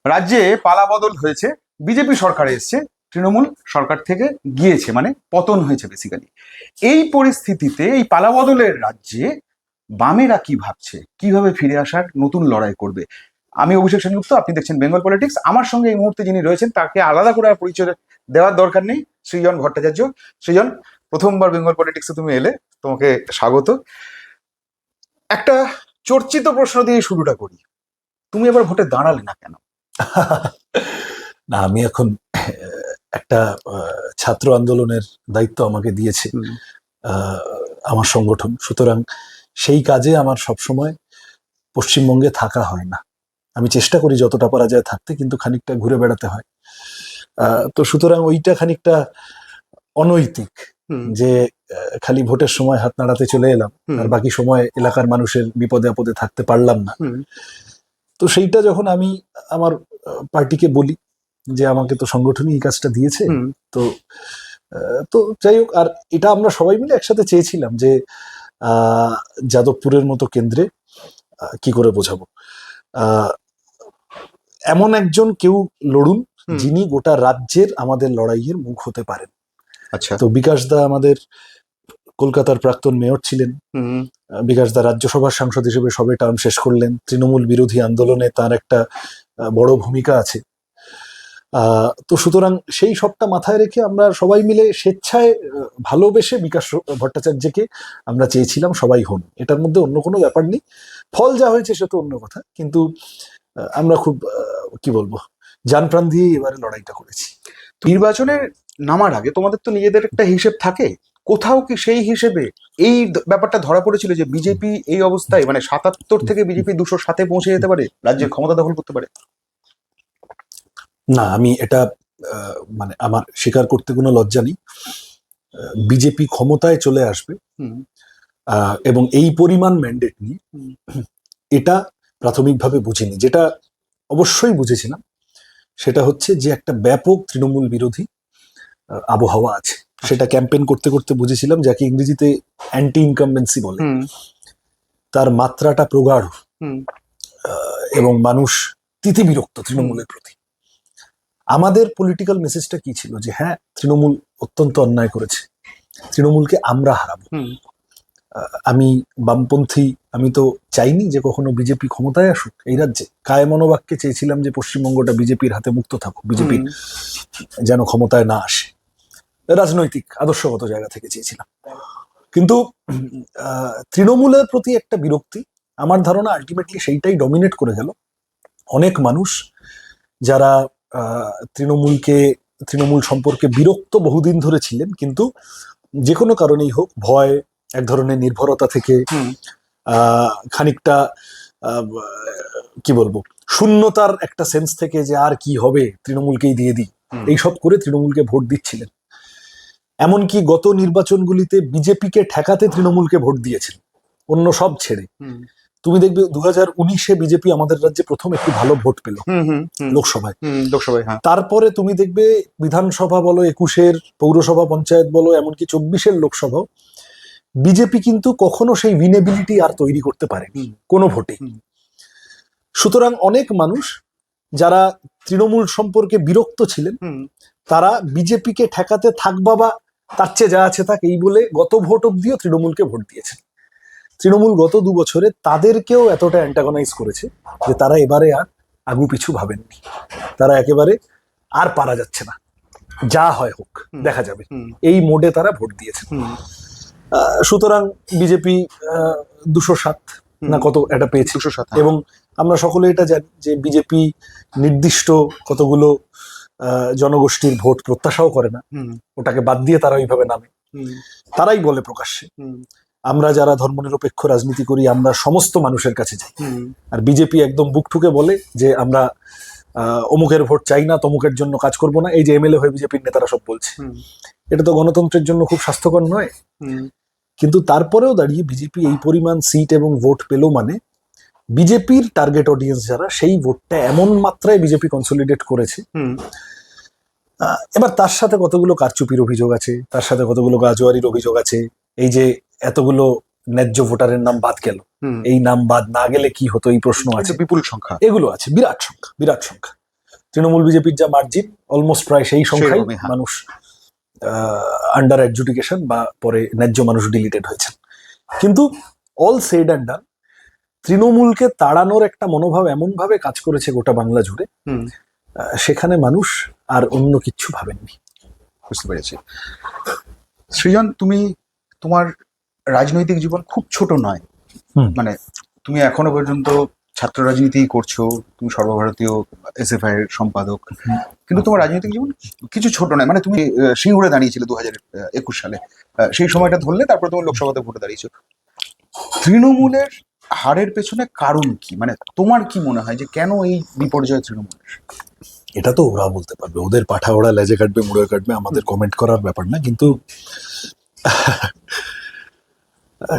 রাজ্যে পালাবদল হয়েছে, বিজেপি সরকার এসছে, তৃণমূল সরকার থেকে গিয়েছে, মানে পতন হয়েছে বেসিক্যালি। এই পরিস্থিতিতে এই পালাবদলের রাজ্যে বামেরা কি ভাবছে, কিভাবে ফিরে আসার নতুন লড়াই করবে? আমি অভিষেক সেনগুপ্ত, আপনি দেখছেন বেঙ্গল পলিটিক্স। আমার সঙ্গে এই মুহূর্তে যিনি রয়েছেন তাকে আলাদা করে আর পরিচয় দেওয়ার দরকার নেই, সৃজন ভট্টাচার্য। সৃজন, প্রথমবার বেঙ্গল পলিটিক্সে তুমি এলে, তোমাকে স্বাগত। একটা চর্চিত প্রশ্ন দিয়ে শুরুটা করি, তুমি এবার ভোটে দাঁড়ালে না কেন? না, আমি এখন একটা ছাত্র আন্দোলনের দায়িত্ব আমাকে দিয়েছে আমার সংগঠন, সুতরাং সেই কাজে আমার সবসময় পশ্চিমবঙ্গে থাকা হয় না। আমি চেষ্টা করি যতটা পারা যায় থাকতে, কিন্তু খানিকটা ঘুরে বেড়াতে হয়। তো সুতরাং ওইটা খানিকটা অনৈতিক যে খালি ভোটের সময় হাত নাড়াতে চলে এলাম আর বাকি সময় এলাকার মানুষের বিপদে আপদে থাকতে পারলাম না। তো সেইটা যখন আমি আমার পার্টিকে বলি যে আমাকে তো সংগঠনই এই কাজটা দিয়েছে, তো তো যাই হোক। আর এটা আমরা সবাই মিলে একসাথে চেয়েছিলাম যে যাদবপুরের মতো কেন্দ্রে কি করে বোঝাবো, এমন একজন কেউ লড়ুন যিনি গোটা রাজ্যের আমাদের লড়াইয়ের মুখ হতে পারেন। আচ্ছা। তো বিকাশ দা আমাদের কলকাতার প্রাক্তন মেয়র ছিলেন। বিকাশ দা রাজ্যসভার সাংসদ হিসেবে সবে টার্ম শেষ করলেন। তৃণমূল বিরোধী আন্দোলনে তার একটা বড় ভূমিকা আছে। তো সুতরাং সেই সবটা মাথায় রেখে আমরা সবাই মিলে স্বেচ্ছায় ভালোবেসে বিকাশ ভট্টাচার্যকে আমরা চেয়েছিলাম সবাই হন। এটার মধ্যে অন্য কোনো ব্যাপার নেই। ফল যা হয়েছে সে তো অন্য কথা, কিন্তু আমরা খুব কি বলবো জান প্রাণ দিয়ে এবারে লড়াইটা করেছি। নির্বাচনে নামার আগে তোমাদের তো নিজেদের একটা হিসেব থাকে, কোথাও কি সেই হিসেবে এই ব্যাপারটা ধরা পড়েছিল যে বিজেপি এই অবস্থায়, মানে ৭৭ থেকে বিজেপি ২০৭-এ পৌঁছে যেতে পারে, রাজ্যের ক্ষমতা দখল করতে পারে? না, আমি এটা মানে আমার স্বীকার করতে কোনো লজ্জা নেই। বিজেপি ক্ষমতায় চলে আসবে এবং এই পরিমাণ ম্যান্ডেট নিয়ে, এটা প্রাথমিকভাবে বুঝিনি। যেটা অবশ্যই বুঝেছিলাম সেটা হচ্ছে যে একটা ব্যাপক তৃণমূল বিরোধী আবহাওয়া আছে। সেটা ক্যাম্পেইন করতে করতে বুঝেছিলাম, যাকে ইংরেজিতে অ্যান্টি ইনকামবেন্সি বলে। তার মাত্রাটা প্রগাঢ় এবং মানুষ তিতিবিরক্ত তৃণমূলের প্রতি। আমাদের পলিটিক্যাল মেসেজটা কি ছিল যে হ্যাঁ, তৃণমূল অত্যন্ত অন্যায় করেছে, তৃণমূলকে আমরা হারাবো। আমি বামপন্থী, আমি তো চাইনি যে কখনো বিজেপি ক্ষমতায় আসুক এই রাজ্যে। কায় মনোবাক্যে চেয়েছিলাম যে পশ্চিমবঙ্গটা বিজেপির হাতে মুক্ত থাকুক, বিজেপির যেন ক্ষমতায় না আসে। রাজনৈতিক আদর্শগত জায়গা থেকে চেয়েছিলাম। কিন্তু তৃণমূলের প্রতি একটা বিরক্তি, আমার ধারণা আলটিমেটলি সেইটাই ডমিনেট করে গেল। অনেক মানুষ যারা তৃণমূল সম্পর্কে বিরক্ত বহুদিন ধরে ছিলেন, কিন্তু যে কোনো কারণেই হোক, ভয়, এক ধরনের নির্ভরতা থেকে, খানিকটা কি বলবো শূন্যতার একটা সেন্স থেকে যে আর কি হবে, তৃণমূলকেই দিয়ে দিই, এইসব করে তৃণমূলকে ভোট দিচ্ছিলেন। এমনকি গত নির্বাচনগুলিতে বিজেপিকে ঠেকাতে তৃণমূলকে ভোট দিয়েছেন, অন্য সব ছেড়ে। তুমি দেখবে 2019-এ বিজেপি আমাদের রাজ্যে প্রথম একটু ভালো ভোট পেল লোকসভায়। তারপরে তুমি দেখবে বিধানসভা বলো, 21-এর পৌরসভা পঞ্চায়েত বলো, এমনকি 24-এর লোকসভাও বিজেপি কিন্তু কখনো সেই উইনেবিলিটি আর তৈরি করতে পারেনি কোনো ভোটে। সুতরাং অনেক মানুষ যারা তৃণমূল সম্পর্কে বিরক্ত ছিলেন, তারা বিজেপিকে ঠেকাতে থাক বাবা, তার চেয়ে যা আছে থাক, এই বলে গত ভোট অব্দিও তৃণমূলকে ভোট দিয়েছেন। তৃণমূল গত 2 বছরে তাদেরকেও এতটা অ্যান্টাগনাইজ করেছে যে তারা এবারে আর আগু পিছু ভাবেননি। তারা একেবারে আর পারা যাচ্ছে না, যা হয় হোক দেখা যাবে, এই মোডে তারা ভোট দিয়েছেন। সুতরাং বিজেপি 207 না কত এটা পেয়েছে, 207। এবং আমরা সকলে এটা জানি যে বিজেপি নির্দিষ্ট কতগুলো জনগোষ্ঠীর ভোট প্রত্যাশাও করে না, ওটাকে বাদ দিয়ে তারা ওইভাবে নামে। তারাই বলে প্রকাশ্যে আমরা যারা ধর্মনিরপেক্ষ রাজনীতি করি, আমরা সমস্ত মানুষের কাছে যাই। আর বিজেপি একদম বুক ঠুকে বলে যে আমরা অমুকের ভোট চাই না, তমুকের জন্য কাজ করব না। এই যে এমএলএ হয়ে বিজেপির নেতারা সব বলছে, এটা তো গণতন্ত্রের জন্য খুব স্বাস্থ্যকর নয়। কিন্তু তারপরেও দাঁড়িয়ে বিজেপি এই পরিমাণ সিট এবং ভোট পেল, মানে বিজেপির টার্গেট অডিয়েন্স যারা, সেই ভোটটা এমন মাত্রায় বিজেপি কনসলিডেট করেছে। এবার তার সাথে কতগুলো কারচুপির অভিযোগ আছে, তার সাথে কতগুলো গাজোয়ারির অভিযোগ আছে। এই যে এতগুলো ন্যায্য ভোটারের নাম বাদ গেল, এই নাম বাদ না গেলে কি হতো, এই প্রশ্ন আছে, বিপুল সংখ্যা, এগুলো আছে, বিরাট সংখ্যা। তৃণমূল বিজেপির যা মার্জিন অলমোস্ট প্রায় সেই সংখ্যায় সেরকমই, হ্যাঁ। মানুষ আন্ডার অ্যাডজুডিকেশন বা পরে ন্যায্য মানুষ ডিলিটেড হয়েছেন। কিন্তু অল সেড অ্যান্ড ডান, তৃণমূলকে তাড়ানোর একটা মনোভাব এমন ভাবে কাজ করেছে গোটা বাংলা জুড়ে, হুম, সেখানে মানুষ আর অন্য কিচ্ছু ভাবেননি। বুঝতে পেরেছি। সৃজন, তোমার রাজনৈতিক জীবন খুব ছোট নয়। হুম। মানে তুমি এখনো পর্যন্ত ছাত্র রাজনীতি করছো, তুমি সর্বভারতীয় এসএফআই এর সম্পাদক, কিন্তু তোমার রাজনৈতিক জীবন কিছু ছোট নয়। মানে তুমি সিঙ্গুরে দাঁড়িয়েছিলে 2021 সালে, সেই সময়টা ধরলে, তারপর তুমি লোকসভাতে ভোটে দাঁড়িয়েছো। তৃণমূলের হারের পেছনে কারণ কি? মানে তোমার কি মনে হয় যে কেন এই বিপর্যয় তৃণমূলের? এটা তো ওরা বলতে পারবে, ওদের পাঠা ওরা লেজে কাটবে মুড়ে কাটবে, আমাদের কমেন্ট করার ব্যাপার না। কিন্তু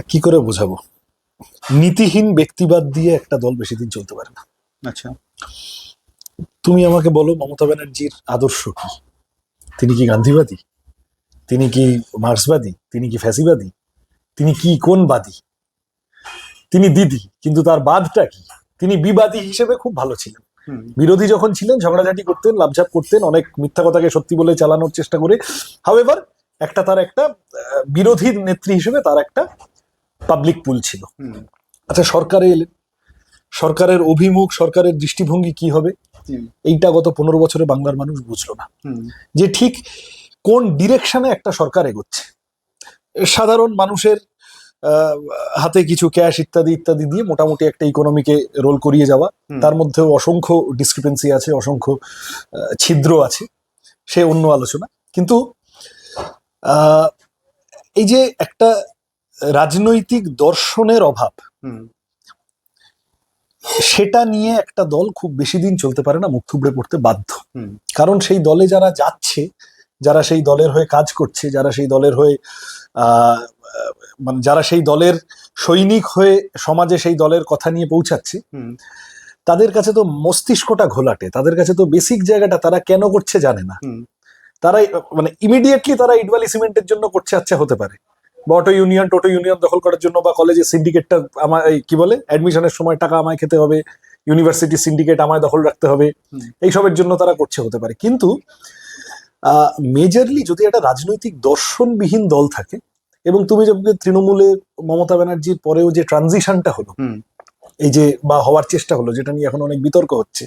কি করে বোঝাবো, নীতিহীন ব্যক্তিবাদ দিয়ে একটা দল বেশি দিন চলতে পারে না। আচ্ছা, তুমি আমাকে বলো মমতা ব্যানার্জির আদর্শ কি? তিনি কি গান্ধীবাদী? তিনি কি মার্ক্সবাদী? তিনি কি ফ্যাসিবাদী? তিনি কি কোন বাদী? তিনি দিদি, কিন্তু তার বাদটা কি? তিনি বিবাদী হিসেবে খুব ভালো ছিলেন। হুম, বিরোধী যখন ছিলেন ঝগড়াঝাটি করতেন, লাভঝাপ করতেন, অনেক মিথ্যা কথাকে সত্যি বলে চালানোর চেষ্টা করে। হাউএভার তার একটা বিরোধী নেত্রী হিসেবে তার একটা পাবলিক পুল ছিল। হুম, আচ্ছা, সরকারে এলেন, সরকারের অভিমুখ, সরকারের দৃষ্টিভঙ্গি কি হবে, হুম, এইটা গত 15 বছরে বাংলার মানুষ বুঝলো না, হুম, যে ঠিক কোন ডিরেকশনে একটা সরকার এগোচ্ছে। সাধারণ মানুষের হাতে কিছু ক্যাশ ইত্যাদি ইত্যাদি দিয়ে মোটামুটি একটা ইকোনমিকে রোল করিয়ে যাওয়া, হুম, তার মধ্যেও অসংখ্য ডিসক্রিপেন্সি আছে, অসংখ্য ছিদ্র আছে, সে অন্য আলোচনা। কিন্তু আহ, এই যে একটা রাজনৈতিক দর্শনের অভাব, হুম, সেটা নিয়ে একটা দল খুব বেশি দিন চলতে পারে না, মুখ থুবড়ে পড়তে বাধ্য। হুম, কারণ সেই দলে যারা যাচ্ছে, যারা সেই দলের হয়ে কাজ করছে, যারা সেই দলের হয়ে আহ, মানে যারা সেই দলের সৈনিক হয়ে সমাজে সেই দলের কথা নিয়ে পৌঁছাচ্ছে, হুম, তাদের কাছে তো মস্তিষ্কটা ঘোলাটে, তাদের কাছে তো বেসিক জায়গাটা তারা কেন করছে জানে না। হুম, তারা মানে ইমিডিয়েটলি তারা ইটভালি সিমেন্টের জন্য করছে, আচ্ছা হতে পারে, বা অটো ইউনিয়ন টোটো ইউনিয়ন দখল করার জন্য, বা কলেজের সিন্ডিকেটটা আমার কি বলে অ্যাডমিশনের সময় টাকা আমায় খেতে হবে, ইউনিভার্সিটি সিন্ডিকেট আমায় দখল রাখতে হবে, হুম, এইসবের জন্য তারা করছে হতে পারে। কিন্তু মেজরলি যদি একটা রাজনৈতিক দর্শনবিহীন দল থাকে, এবং তুমি যদি তৃণমূলে মমতা ব্যানার্জির পরেও যে ট্রানজিশনটা হলো, হুম, এই যে বা হওয়ার চেষ্টা হলো, যেটা নিয়ে এখন অনেক বিতর্ক হচ্ছে,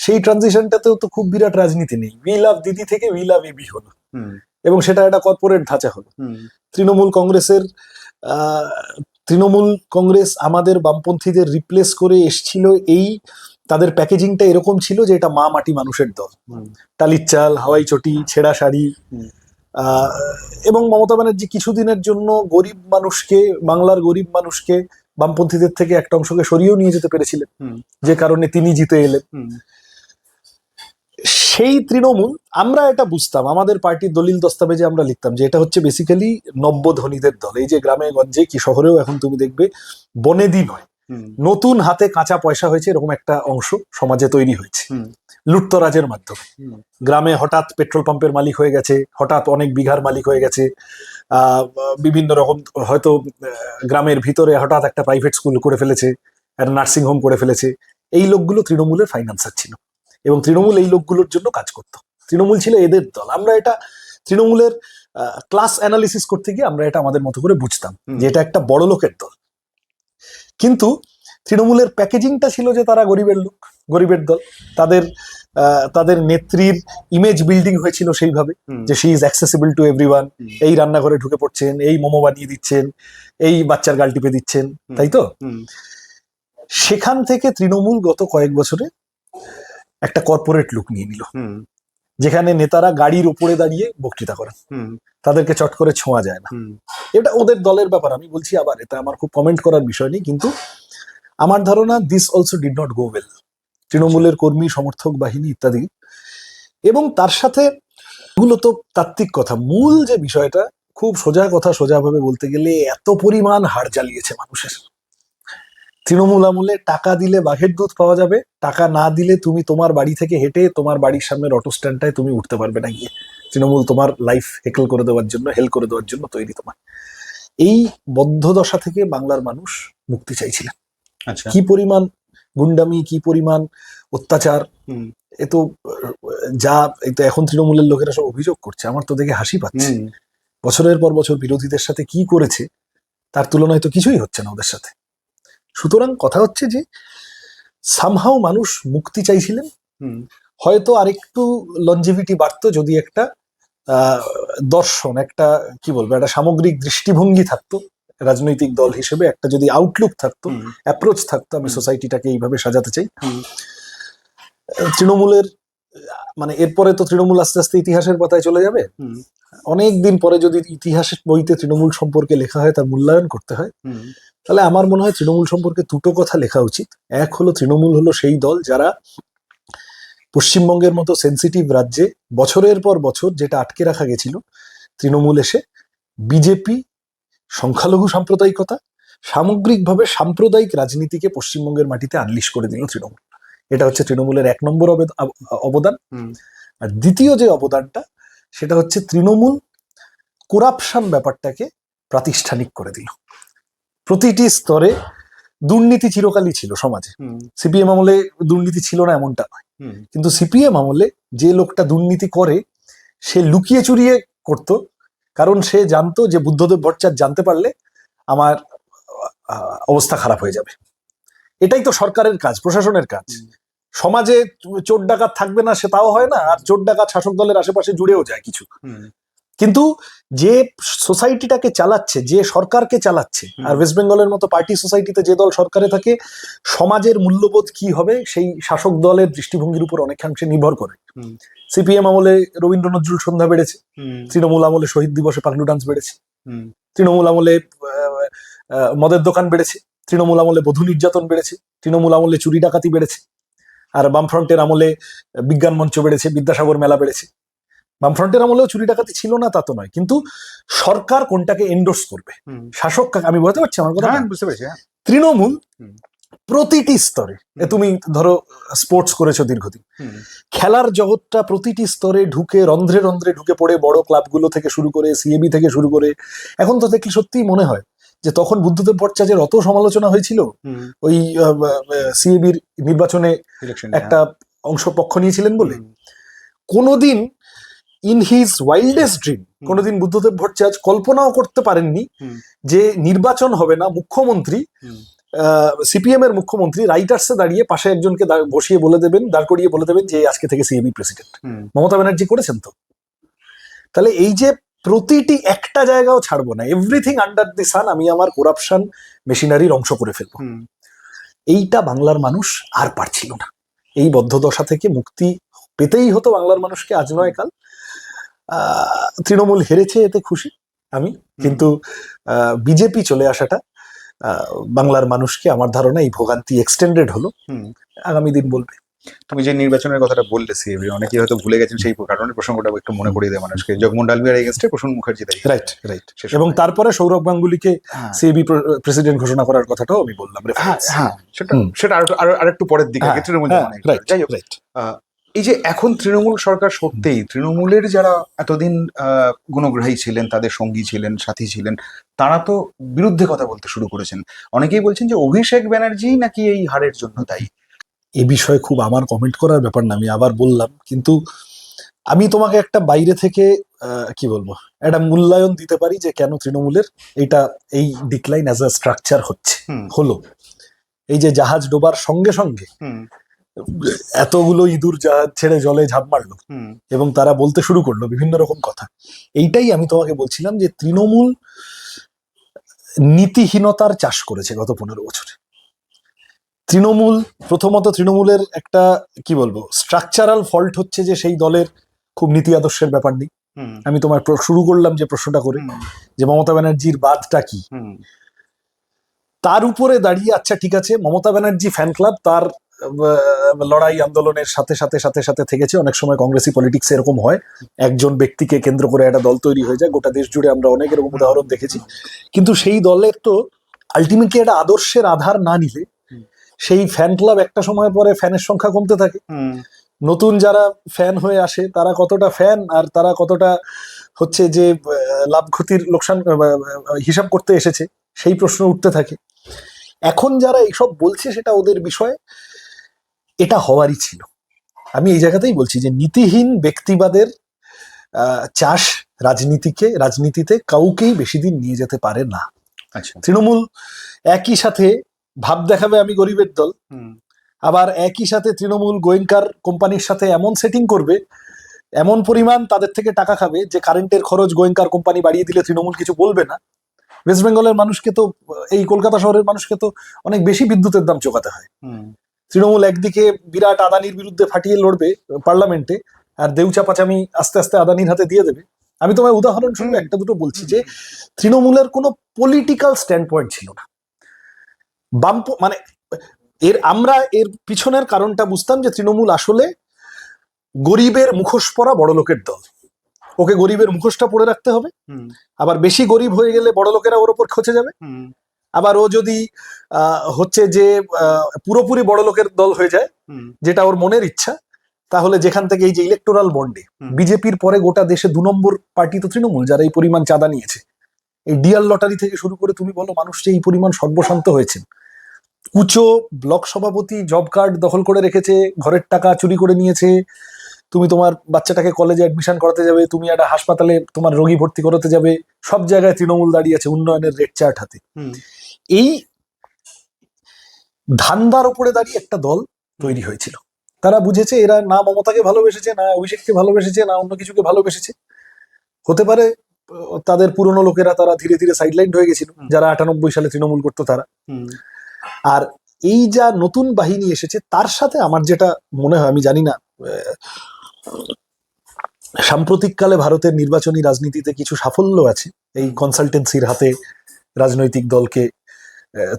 সেই ট্রানজিশনটাতেও তো খুব বিরাট রাজনীতি নেই। উই লাভ দিদি থেকে উই লাভ এবি হলো, হুম, এবং সেটা একটা কর্পোরেট ধাঁচা হলো। হুম, তৃণমূল কংগ্রেসের আহ, তৃণমূল কংগ্রেস আমাদের বামপন্থীদের রিপ্লেস করে এসছিল, এই তাদের প্যাকেজিংটা এরকম ছিল যে এটা মা মাটি মানুষের দল, হুম, টালির চাল, হাওয়াই চটি, ছেঁড়া শাড়ি। হুম, আহ, এবং মমতা ব্যানার্জি কিছুদিনের জন্য গরিব মানুষকে, বাংলার গরিব মানুষকে বামপন্থীদের থেকে একটা অংশকে সরিয়েও নিয়ে যেতে পেরেছিলেন, হুম, যে কারণে তিনি জিতে এলেন। হুম, সেই তৃণমূল, আমরা এটা বুঝতাম, আমাদের পার্টির দলিল দস্তাবেজে আমরা লিখতাম যে এটা হচ্ছে বেসিক্যালি নব্য ধনীদের দল। এই যে গ্রামে গঞ্জে কি শহরেও এখন তুমি দেখবে বনেদি নয়, হুম, নতুন হাতে কাঁচা পয়সা হয়েছে, এরকম একটা অংশ সমাজে তৈরি হয়েছে হুম, লুটতরাজের মাধ্যমে। হুম, গ্রামে হঠাৎ পেট্রোল পাম্পের মালিক হয়ে গেছে, হঠাৎ অনেক বিঘার মালিক হয়ে গেছে, বিভিন্ন রকম হয়তো গ্রামের ভিতরে হঠাৎ একটা প্রাইভেট স্কুল করে ফেলেছে, একটা নার্সিং হোম করে ফেলেছে। এই লোকগুলো তৃণমূলের ফাইন্যান্সার ছিল, এবং তৃণমূল এই লোকগুলোর জন্য কাজ করতো। তৃণমূল ছিল এদের দল। আমরা এটা তৃণমূলের ক্লাস অ্যানালিসিস করতে গিয়ে আমরা এটা আমাদের মতো করে বুঝতাম হুম, যে এটা একটা বড় লোকের দল। কিন্তু তৃণমূলের প্যাকেজিংটা ছিল যে তারা গরিবের লোক, গরিবের দল। তাদের তাদের নেত্রীর ইমেজ বিল্ডিং হয়েছিল সেইভাবে হুম, যে she is accessible to everyone. হুম, এই রান্নাঘরে ঢুকে পড়ছেন, এই মোমো বানিয়ে দিচ্ছেন, এই বাচ্চার গাল টিপে দিচ্ছেন, তাই তো? হুম, সেখান থেকে তৃণমূল গত কয়েক বছরে একটা কর্পোরেট লুক নিয়ে নিল, হুম, যেখানে নেতারা গাড়ির উপরে দাঁড়িয়ে বক্তৃতা করেন, হুম, তাদেরকে চট করে ছোঁয়া যায় না। হুম, এটা ওদের দলের ব্যাপার, আমি বলছি আবার, এটা আমার খুব কমেন্ট করার বিষয় নেই। কিন্তু আমার ধারণা this also did not go well তৃণমূলের কর্মী সমর্থক বাহিনী ইত্যাদি। এবং তার সাথে এগুলো তো তাত্ত্বিক কথা, মূল যে বিষয়টা, খুব সোজা কথা, সোজাভাবে বলতে গেলে এত পরিমাণ হাড় জ্বালিয়েছে মানুষের। তৃণমূল আমলে টাকা দিলে বাঘের দুধ পাওয়া যাবে, টাকা না দিলে তুমি তোমার বাড়ি থেকে হেঁটে তোমার বাড়ির সামনের অটো স্ট্যান্ডটায় তুমি উঠতে পারবে না গিয়ে। তৃণমূল তোমার লাইফ হেকল করে দেওয়ার জন্য, হেল করে দেওয়ার জন্য তৈরি তোমার। এই বদ্ধদশা থেকে বাংলার মানুষ মুক্তি চাইছিলেন। আচ্ছা, কি পরিমাণ গুন্ডামি, কি পরিমাণ অত্যাচার, হুম, এ তো যা এই তো এখন তৃণমূলের লোকেরা সব অভিযোগ করছে, আমার তো দেখে হাসি পাচ্ছে। বছরের পর বছর বিরোধীদের সাথে কি করেছে তার তুলনায় তো কিছুই হচ্ছে না ওদের সাথে। সুতরাং কথা হচ্ছে যে সামহাও মানুষ মুক্তি চাইছিলেন, হয়তো আরেকটু লঞ্জিভিটি বাড়তো যদি একটা দর্শন, একটা কি বলবো, একটা সামগ্রিক দৃষ্টিভঙ্গি থাকতো রাজনৈতিক দল হিসেবে, একটা যদি আউটলুক থাকতো, অ্যাপ্রোচ থাকতো, আমি সোসাইটিটাকে এইভাবে সাজাতে চাই। তৃণমূলের মানে এরপরে তো তৃণমূল আস্তে আস্তে ইতিহাসের পাতায় চলে যাবে। অনেক দিন পরে যদি ইতিহাসের বইতে তৃণমূল সম্পর্কে লেখা হয়, তার মূল্যায়ন করতে হয়, তাহলে আমার মনে হয় তৃণমূল সম্পর্কে দুটো কথা লেখা উচিত। এক হলো, তৃণমূল হলো সেই দল যারা পশ্চিমবঙ্গের মতো সেন্সিটিভ রাজ্যে বছরের পর বছর যেটা আটকে রাখা গেছিল, তৃণমূল এসে বিজেপি, সংখ্যালঘু সাম্প্রদায়িকতা, সামগ্রিকভাবে সাম্প্রদায়িক রাজনীতিকে পশ্চিমবঙ্গের মাটিতে আনলিশ করে দিল তৃণমূল। এটা হচ্ছে তৃণমূলের 1 নম্বর অবদান। আর দ্বিতীয় যে অবদানটা, সেটা হচ্ছে তৃণমূল করাপশন ব্যাপারটাকে প্রাতিষ্ঠানিক করে দিল। প্রতিটি স্তরে দুর্নীতি চিরকালই ছিল সমাজে। সিপিএম আমলে দুর্নীতি ছিল না এমনটা নয়, কিন্তু সিপিএম আমলে যে লোকটা দুর্নীতি করে সে লুকিয়ে চুরিয়ে করত, কারণ সে জানতো যে বুদ্ধদেব ভট্টাচার্য জানতে পারলে আমার অবস্থা খারাপ হয়ে যাবে। এটাই তো সরকারের কাজ, প্রশাসনের কাজ। সমাজে চোর ডাকাত থাকবে না সে তাও হয় না, আর চোর ডাকাত শাসক দলের আশেপাশে জুড়েও যায় কিছু। কিন্তু যে সোসাইটিটাকে চালাচ্ছে, যে সরকারকে চালাচ্ছে, আর ওয়েস্ট বেঙ্গলের মতো পার্টি সোসাইটিতে যে দল সরকারে থাকে, সমাজের মূল্যবোধ কি হবে সেই শাসক দলের দৃষ্টিভঙ্গির উপর অনেকাংশে নির্ভর করে। সিপিএম আমলে রবীন্দ্র নজরুল সন্ধ্যা বেড়েছে, তৃণমূল আমলে শহীদ দিবসে পাগলু ডান্স বেড়েছে, তৃণমূল আমলে মদের দোকান বেড়েছে, তৃণমূল আমলে বধূ নির্যাতন বেড়েছে, তৃণমূল আমলে চুরি ডাকাতি বেড়েছে, আর বামফ্রন্টের আমলে বিজ্ঞান মঞ্চ বেড়েছে, বিদ্যাসাগর মেলা বেড়েছে। বামফ্রন্টের আমলেও চুরি ডাকাতি ছিল না তা তো নয়, কিন্তু সরকার কোনটাকে এন্ডোর্স করবে, শাসক, আমি বলতে পারছি আমার কথা? বুঝতে পেরেছি। তৃণমূল প্রতিটি স্তরে, তুমি ধরো স্পোর্টস করেছো দীর্ঘদিন, খেলার জগৎটা প্রতিটি স্তরে ঢুকে, রন্ধ্রে রন্ধ্রে ঢুকে পড়ে, বড় ক্লাবগুলো থেকে শুরু করে, সিএবি থেকে শুরু করে, এখন তো দেখলে সত্যিই মনে হয় যে তখন বুদ্ধদেব ভট্টাচার্যের অত সমালোচনা হয়েছিল ওই সিএবির নির্বাচনে একটা অংশ পক্ষ নিয়েছিলেন বলে। কোনোদিন ইন হিজ ওয়াইল্ডেস্ট ড্রিম কোনোদিন বুদ্ধদেব ভট্টাচার্য কল্পনাও করতে পারেননি যে নির্বাচন হবে না, মুখ্যমন্ত্রী, সিপিএম এর মুখ্যমন্ত্রী রাইটার্সে দাঁড়িয়ে পাশে একজনকে বসিয়ে বলে দেবেন, দাঁড় করিয়ে বলে দেবেন যে আজকে থেকে সিএবি প্রেসিডেন্ট। মমতা ব্যানার্জি করেছেন তো। তাহলে এই যে প্রতিটি একটা জায়গাও ছাড়বো না, এভরিথিং আন্ডার দি সান আমি আমার করাপশন মেশিনারির অংশ করে ফেলবো, এইটা বাংলার মানুষ আর পারছিল না। এই বদ্ধদশা থেকে মুক্তি পেতেই হতো বাংলার মানুষকে, আজ নয় কাল। তৃণমূল হেরেছে, এতে খুশি আমি, কিন্তু বিজেপি চলে আসাটা বাংলার মানুষকে, আমার ধারণা এই ভোগান্তি এক্সটেন্ডেড হলো, আগামী দিন বলবে। তুমি যে নির্বাচনের কথাটা বললে সিএবি, অনেকেই হয়তো ভুলে গেছেন, সেই কারণে প্রসঙ্গটা একটু মনে করিয়ে দেয় মানুষকে। জগমোহন ডালমিয়ার এগেইনস্টে প্রসূন মুখার্জি দাঁড়িয়ে, রাইট। এবং তারপরে সৌরভ গাঙ্গুলিকে সিএবি প্রেসিডেন্ট ঘোষণা করার কথাটাও আমি বললাম। সেটা আরেকটু পরের দিকে তৃণমূল। যাই হোক, এই যে এখন তৃণমূল সরকার সত্যিই, তৃণমূলের যারা এতদিন গুণগ্রাহী ছিলেন, তাদের সঙ্গী ছিলেন, সাথী ছিলেন, তারা তো বিরুদ্ধে কথা বলতে শুরু করেছেন। অনেকেই বলছেন যে অভিষেক ব্যানার্জি নাকি এই হারের জন্য দায়ী। এ বিষয়ে খুব আমার কমেন্ট করার ব্যাপার না, আমি আবার বললাম, কিন্তু আমি তোমাকে একটা বাইরে থেকে কি বলবো, একটা মূল্যায়ন দিতে পারি যে কেন তৃণমূলের এইটা, এই ডিক্লাইন অ্যাজ আ স্ট্রাকচার হলো। এই যে জাহাজ ডোবার সঙ্গে সঙ্গে এতগুলো ইঁদুর জাহাজ ছেড়ে জলে ঝাঁপ মারলো এবং তারা বলতে শুরু করলো বিভিন্ন রকম কথা। এইটাই আমি তোমাকে বলছিলাম যে তৃণমূল নীতিহীনতার চাষ করেছে গত 15 বছরে। তৃণমূল, প্রথমত তৃণমূলের একটা কি বলবো স্ট্রাকচারাল ফল্ট হচ্ছে যে সেই দলের খুব নীতি আদর্শের ব্যাপার নেই। আমি তোমার শুরু করলাম যে প্রশ্নটা করে যে মমতা ব্যানার্জির বাদটা কি, তার উপরে দাঁড়িয়ে আচ্ছা ঠিক আছে, মমতা ব্যানার্জি ফ্যান ক্লাব তার লড়াই আন্দোলনের সাথে সাথে সাথে সাথে থেকেছে। অনেক সময় কংগ্রেসি পলিটিক্স এরকম হয়, একজন ব্যক্তিকে কেন্দ্র করে একটা দল তৈরি হয়ে যায়, গোটা দেশ জুড়ে আমরা অনেক এরকম উদাহরণ দেখেছি। কিন্তু সেই দলের তো আলটিমেটলি একটা আদর্শের আধার না নিলে সেই ফ্যান ক্লাব একটা সময় পরে ফ্যানের সংখ্যা কমতে থাকে। নতুন যারা ফ্যান হয়ে আসে তারা কতটা ফ্যান আর তারা কতটা হচ্ছে যে লাভ ক্ষতির লোকসান হিসাব করতে এসেছে সেই প্রশ্ন উঠতে থাকে। এখন যারা এইসব বলছে সেটা ওদের বিষয়, এটা হওয়ারই ছিল। আমি এই জায়গাতেই বলছি যে নীতিহীন ব্যক্তিবাদের চাষ রাজনীতিতে কাউকেই বেশি দিন নিয়ে যেতে পারে না। আচ্ছা। তৃণমূল একই সাথে ভাব দেখাবে আমি গরিবের দল, আবার একই সাথে তৃণমূল গোয়েঙ্কার কোম্পানির সাথে এমন সেটিং করবে, এমন পরিমাণ তাদের থেকে টাকা খাবে যে কারেন্টের খরচ গোয়েঙ্কার কোম্পানি বাড়িয়ে দিলে তৃণমূল কিছু বলবে না। ওয়েস্ট বেঙ্গলের মানুষকে তো, এই কলকাতা শহরের মানুষকে তো অনেক বেশি বিদ্যুতের দাম চোকাতে হয়। তৃণমূল একদিকে বিরাট আদানির বিরুদ্ধে ফাটিয়ে লড়বে পার্লামেন্টে, আর দেউচা পাচামি আস্তে আস্তে আদানির হাতে দিয়ে দেবে। আমি তোমায় উদাহরণস্বরূপ একটা দুটো বলছি যে তৃণমূলের কোনো পলিটিক্যাল স্ট্যান্ড পয়েন্ট ছিল না। মানে আমরা এর পিছনের কারণটা বুঝতাম যে তৃণমূল আসলে গরিবের মুখোশ পরা বড় লোকের দল। ওকে গরিবের মুখোশটা পরে রাখতে হবে, আবার বেশি গরিব হয়ে গেলে বড় লোকেরা ওর ওপর খচে যাবে। আবার ও যদি হচ্ছে যে পুরোপুরি বড় লোকের দল হয়ে যায়, যেটা ওর মনের ইচ্ছা, তাহলে যেখান থেকে এই যে ইলেকটোরাল বন্ডে বিজেপির পরে গোটা দেশে 2 নম্বর পার্টি তো তৃণমূল, যারা এই পরিমাণ চাঁদা নিয়েছে। এই ডিয়ার লটারি থেকে শুরু করে তুমি বলো মানুষ যে এই পরিমাণ সর্বশান্ত হয়েছে। কুচো ব্লক সভাপতি জব কার্ড দখল করে রেখেছে, ঘরের টাকা চুরি করে নিয়েছে। তুমি তোমার বাচ্চাটাকে কলেজে অ্যাডমিশন করাতে যাবে, তুমি একটা হাসপাতালে তোমার রোগী ভর্তি করাতে যাবে, সব জায়গায় তৃণমূল দাঁড়িয়ে আছে উন্নয়নের রেড চার্ট হাতে। এই ধান্দার উপরে দাঁড়িয়ে একটা দল তৈরি হয়েছিল। তারা বুঝেছে এরা না মমতাকে ভালোবেসেছে, না অভিষেককে ভালোবেসেছে, না অন্য কিছুকে ভালোবেসেছে। হতে পারে তাদের পুরনো লোকেরা তারা ধীরে ধীরে সাইডলাইন হয়ে গেছিল, যারা 98 সালে তৃণমূল করতো তারা। আর এই যা নতুন বাহিনী এসেছে তার সাথে আমার যেটা মনে হয়, আমি জানি না সাম্প্রতিককালে ভারতের নির্বাচনী রাজনীতিতে কিছু সাফল্য আছে এই কনসালটেন্সির হাতে রাজনৈতিক দলকে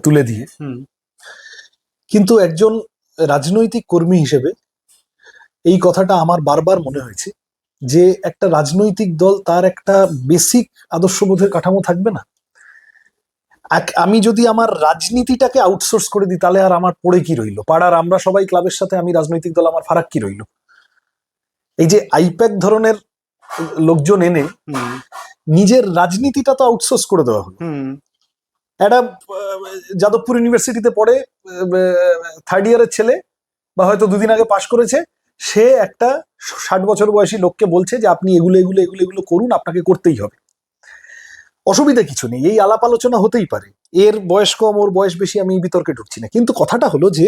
তুলে দিয়ে, কিন্তু একজন রাজনৈতিক কর্মী হিসেবে এই কথাটা আমার বারবার মনে হয়েছে যে একটা রাজনৈতিক দল তার একটা বেসিক আদর্শবোধের কাঠামো থাকবে না। আমি যদি আমার রাজনীতিটাকে আউটসোর্স করে দিই তাহলে আর আমার পড়ে কি রইলো? পাড়ার আমরা সবাই ক্লাবের সাথে আমি রাজনৈতিক দল, আমার ফারাক কি রইলো? এই যে আইপ্যাক ধরনের লোকজন এনে নিজের রাজনীতিটা তো আউটসোর্স করে দেওয়া হলো। একটা যাদবপুর ইউনিভার্সিটিতে পড়ে 3rd ইয়ারের ছেলে, বা হয়তো 2 দিন আগে পাশ করেছে, সে একটা 60 বছর বয়সী লোককে বলছে যে আপনি এগুলো এগুলো এগুলো এগুলো করুন, আপনাকে করতেই হবে। অসুবিধা কিছু নেই, এই আলাপ আলোচনা হতেই পারে। এর বয়স কম, ওর বয়স বেশি, আমি বিতর্কে ঢুকছি না। কিন্তু কথাটা হলো যে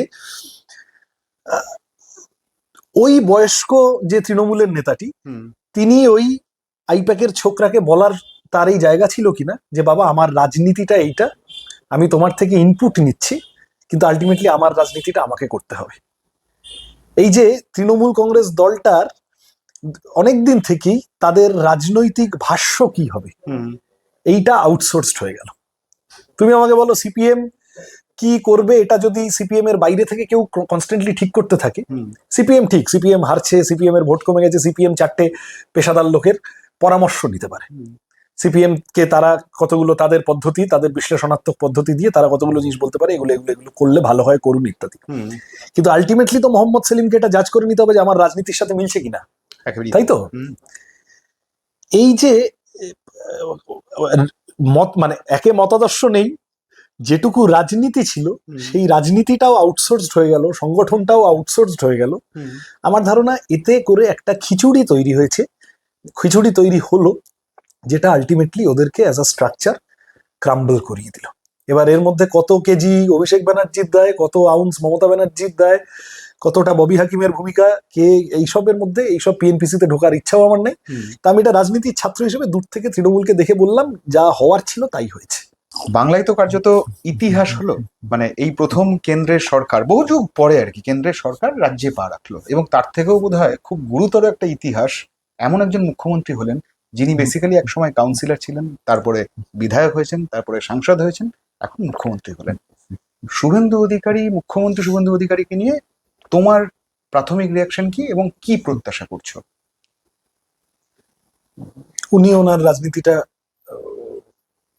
ওই বয়স্ক যে তৃণমূলের নেতাটি, তিনি ওই আইপ্যাকের ছোকরাকে বলার তার এই জায়গা ছিল কিনা যে বাবা আমার রাজনীতিটা এইটা, আমি তোমার থেকে ইনপুট নিচ্ছি, কিন্তু আলটিমেটলি আমার রাজনীতিটা আমাকে করতে হবে। এই যে তৃণমূল কংগ্রেস দলটার অনেকদিন থেকেই তাদের রাজনৈতিক ভাষ্য কি হবে এইটা আউটসোর্সড হয়ে গেল। তুমি আমাকে বলো সিপিএম কি করবে, এটা যদি সিপিএম এর বাইরে থেকে কেউ কনস্ট্যান্টলি ঠিক করতে থাকে, সিপিএম ঠিক, সিপিএম হারছে, সিপিএম এর ভোট কমে গেছে, সিপিএম 4টে পেশাদার লোকের পরামর্শ নিতে পারে। সিপিএম কে তারা কতগুলো তাদের পদ্ধতি, তাদের বিশ্লেষণাত্মক পদ্ধতি দিয়ে তারা কতগুলো জিনিস বলতে পারে, এগুলো এগুলো এগুলো করলে ভালো হয়, করুন ইত্যাদি। কিন্তু আলটিমেটলি তো মোহাম্মদ সেলিমকে এটা জাজ করে নিতে হবে যে আমার রাজনীতির সাথে মিলছে কিনা, তাই তো? এই যে মত, মানে একে মতাদর্শ নেই, যেটুকু রাজনীতি ছিল সেই রাজনীতিটাও আউটসোর্সড হয়ে গেল, সংগঠনটাও আউটসোর্সড হয়ে গেল। আমার ধারণা এতে করে একটা খিচুড়ি তৈরি হয়েছে, খিচুড়ি তৈরি হলো, যেটা আলটিমেটলি ওদেরকে অ্যাজ আ স্ট্রাকচার ক্রাম্বল করিয়ে দিল। এবার এর মধ্যে কত কেজি অভিষেক ব্যানার্জির দায়, কত আউন্স মমতা ব্যানার্জির দায়, কতটা ববি হাকিমের ভূমিকা, কে এইসবের মধ্যে, এইসব পিএনপিসিতে ঢোকার ইচ্ছাও আমার নেই। তা আমি এটা রাজনীতির ছাত্র হিসেবে দূর থেকে তৃণমূলকে দেখে বললাম যা হওয়ার ছিল তাই হয়েছে। বাংলায় তো কার্যত ইতিহাস হলো, মানে এই প্রথম কেন্দ্রের সরকার, বহু যুগ পরে আর কি, কেন্দ্রের সরকার রাজ্যে পা রাখলো, এবং তার থেকেও বোধহয় খুব গুরুতর একটা ইতিহাস, এমন একজন মুখ্যমন্ত্রী হলেন যিনি বেসিক্যালি একসময় কাউন্সিলর ছিলেন, তারপরে বিধায়ক হয়েছেন, তারপরে সাংসদ হয়েছেন, এখন মুখ্যমন্ত্রী হলেন। মুখ্যমন্ত্রী শুভেন্দু অধিকারীকে নিয়ে তোমার প্রাথমিক রিয়াকশন কি এবং কি প্রত্যাশা করছো? উনি ওনার রাজনীতিটা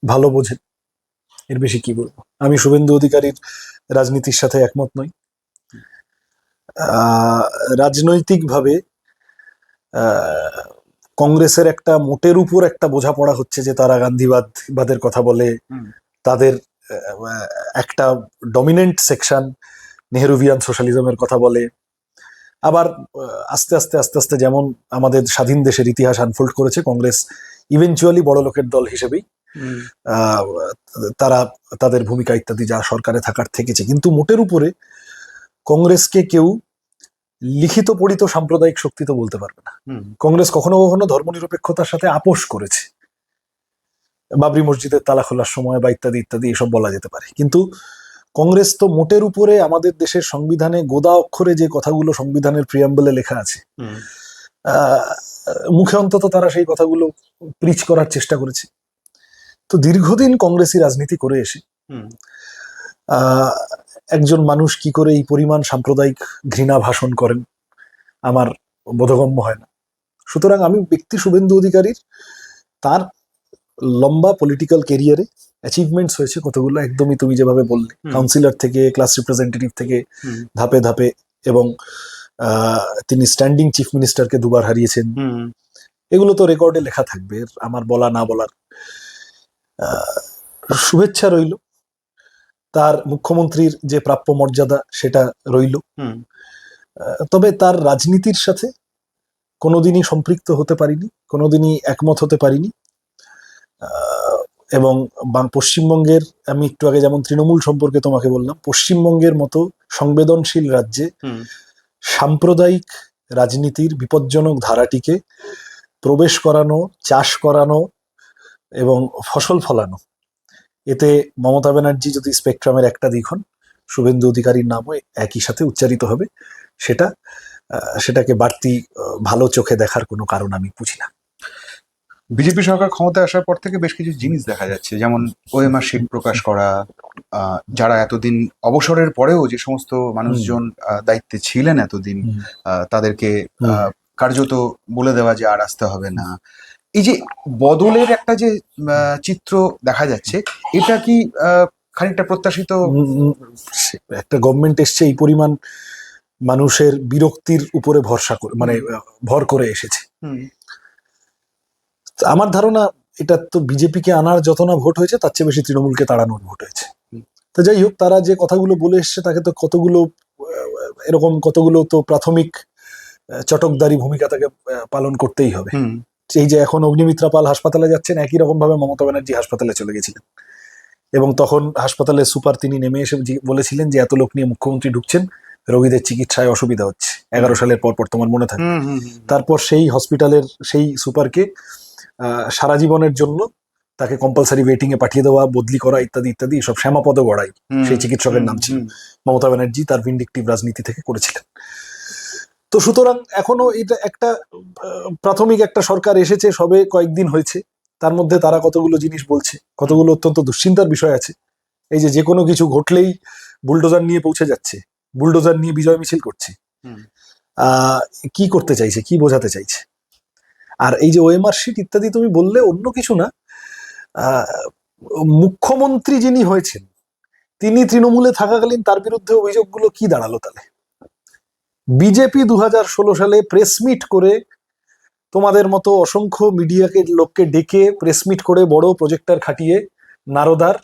ভালো বোঝেন, এর বেশি কি বলবো। আমি শুভেন্দু অধিকারীর রাজনীতির সাথে একমত নই। রাজনৈতিকভাবে কংগ্রেসের একটা মোটের উপর একটা বোঝাপড়া হচ্ছে যে তারা গান্ধীবাদের কথা বলে, তাদের একটা ডমিনেন্ট সেকশন নেহেরুভিয়ান সোশ্যালিজমের কথা বলে, আবার আস্তে আস্তে আস্তে আস্তে যেমন আমাদের স্বাধীন দেশের ইতিহাস আনফোল্ড করেছে, কংগ্রেস ইভেনচুয়ালি বড় লোকের দল হিসেবেই আহ, তারা তাদের ভূমিকা ইত্যাদি যা সরকারে থাকার থেকেছে, কিন্তু মোটের উপরে কংগ্রেসকে কেউ লিখিত পড়িত সাম্প্রদায়িক শক্তি তো বলতে পারবে না। কংগ্রেস কখনো কখনো ধর্মনিরপেক্ষতার সাথে আপোষ করেছে, বাবরি মসজিদের তালা খোলার সময় বা ইত্যাদি ইত্যাদি এসব বলা যেতে পারে, কিন্তু কংগ্রেস তো মোটের উপরে আমাদের দেশের সংবিধানে গোদা অক্ষরে যে কথাগুলো সংবিধানের প্রিয়াম্বলে লেখা আছে, আহ, মুখে অন্তত তারা সেই কথাগুলো প্রিচ করার চেষ্টা করেছে। তো দীর্ঘদিন কংগ্রেসী রাজনীতি করে এসে আহ, একজন মানুষ কি করে এই পরিমাণ সাম্প্রদায়িক ঘৃণা ভাষণ করেন আমার বোধগম্য হয় না। সুতরাং আমি ব্যক্তি শুভেন্দু অধিকারীর তার লম্বা পলিটিক্যাল কেরিয়ারে অ্যাচিভমেন্টস হয়েছে কতগুলো, একদমই তুমি যেভাবে বললে, কাউন্সিলর থেকে ক্লাস রিপ্রেজেন্টেটিভ থেকে ধাপে ধাপে, এবং তিনি স্ট্যান্ডিং চিফ মিনিস্টারকে দুবার হারিয়েছেন, এগুলো তো রেকর্ডে লেখা থাকবে, আমার বলা না বলার। শুভেচ্ছা রইল, তার মুখ্যমন্ত্রীর যে প্রাপ্য মর্যাদা সেটা রইল, তবে তার রাজনীতির সাথে কোনোদিনই সম্পৃক্ত হতে পারিনি, কোনোদিনই একমত হতে পারিনি। এবং পশ্চিমবঙ্গের, আমি একটু আগে যেমন তৃণমূল সম্পর্কে তোমাকে বললাম, পশ্চিমবঙ্গের মতো সংবেদনশীল রাজ্যে সাম্প্রদায়িক রাজনীতির বিপজ্জনক ধারাটিকে প্রবেশ করানো, চাষ করানো এবং ফসল ফলানো, এতে মমতা ব্যানার্জি যদি স্পেকট্রামের একটা দিক হন, শুভেন্দু অধিকারীর নামও একই সাথে উচ্চারিত হবে, সেটাকে বাড়তি ভালো চোখে দেখার কোনো কারণ আমি বুঝি না। বিজেপি সরকার ক্ষমতায় আসার পর থেকে বেশ কিছু জিনিস দেখা যাচ্ছে, যেমন ওএমআর শিট প্রকাশ করা, যারা এতদিন অবসরের পরেও যে সমস্ত মানুষজন দায়িত্বে ছিলেন এতদিন, তাদেরকে কার্যত বলে দেওয়া যে আর আসতে হবে না। এই যে বদলের একটা যে চিত্র দেখা যাচ্ছে, এটা কি খানিকটা প্রত্যাশিত? একটা গভর্নমেন্ট এসছে এই পরিমাণ মানুষের বিরক্তির উপরে ভরসা করে, মানে ভর করে এসেছে। আমার ধারণা এটা তো বিজেপিকে আনার যত না ভোট হয়েছে তার চেয়ে বেশি তৃণমূলকে তাড়ানোর ভোট হয়েছে। তো যাই হোক, তারা যে কথাগুলো বলে এসছে তাকে তো কতগুলো তো প্রাথমিক চটকদারি ভূমিকা তাকে পালন করতেই হবে। এই যে এখন অগ্নিমিত্রা পাল হাসপাতালে যাচ্ছেন, একই রকম ভাবে মমতা ব্যানার্জি হাসপাতালে চলে গেছিলেন, এবং তখন হাসপাতালে সুপার তিনি নেমে এসে বলেছিলেন যে এত লোক নিয়ে মুখ্যমন্ত্রী ঢুকছেন, রোগীদের চিকিৎসায় অসুবিধা হচ্ছে। 11 সালের পর তোমার মনে থাকে। তারপর সেই হসপিটালের সেই সুপারকে সারা জীবনের জন্য তাকে কম্পালসারি ওয়েটিং এ পাঠিয়ে দেওয়া, বদলি করা ইত্যাদি ইত্যাদি, সব শ্যামাপদ গড়াই সেই চিকিৎসকের নাম ছিল। মমতা ব্যানার্জি তার ভিন্ডিকটিভ রাজনীতি থেকে করেছিলেন। তো সুতরাং এখনো এটা একটা প্রাথমিক একটা সরকার এসেছে, সবে কয়েকদিন হয়েছে, তার মধ্যে তারা কতগুলো জিনিস বলছে, কতগুলো অত্যন্ত দুশ্চিন্তার বিষয় আছে। এই যে কোনো কিছু ঘটলেই বুলডোজার নিয়ে পৌঁছে যাচ্ছে, বুলডোজার নিয়ে বিজয় মিছিল করছে, কি করতে চাইছে, কি বোঝাতে চাইছে? আর এই যে ওএমআর শিট ইত্যাদি তুমি বললে, অন্য কিছু না, মুখ্যমন্ত্রী যিনি হয়েছেন তিনি তৃণমূলে থাকাকালীন তার বিরুদ্ধে অভিযোগগুলো কি দাঁড়ালো তাহলে? বিজেপি 2016 সালে প্রেস মিট করে, তোমাদের মতো অসংখ্য মিডিয়াকে লোককে ডেকে প্রেস মিট করে বড় প্রজেক্টর খাটিয়ে নারদার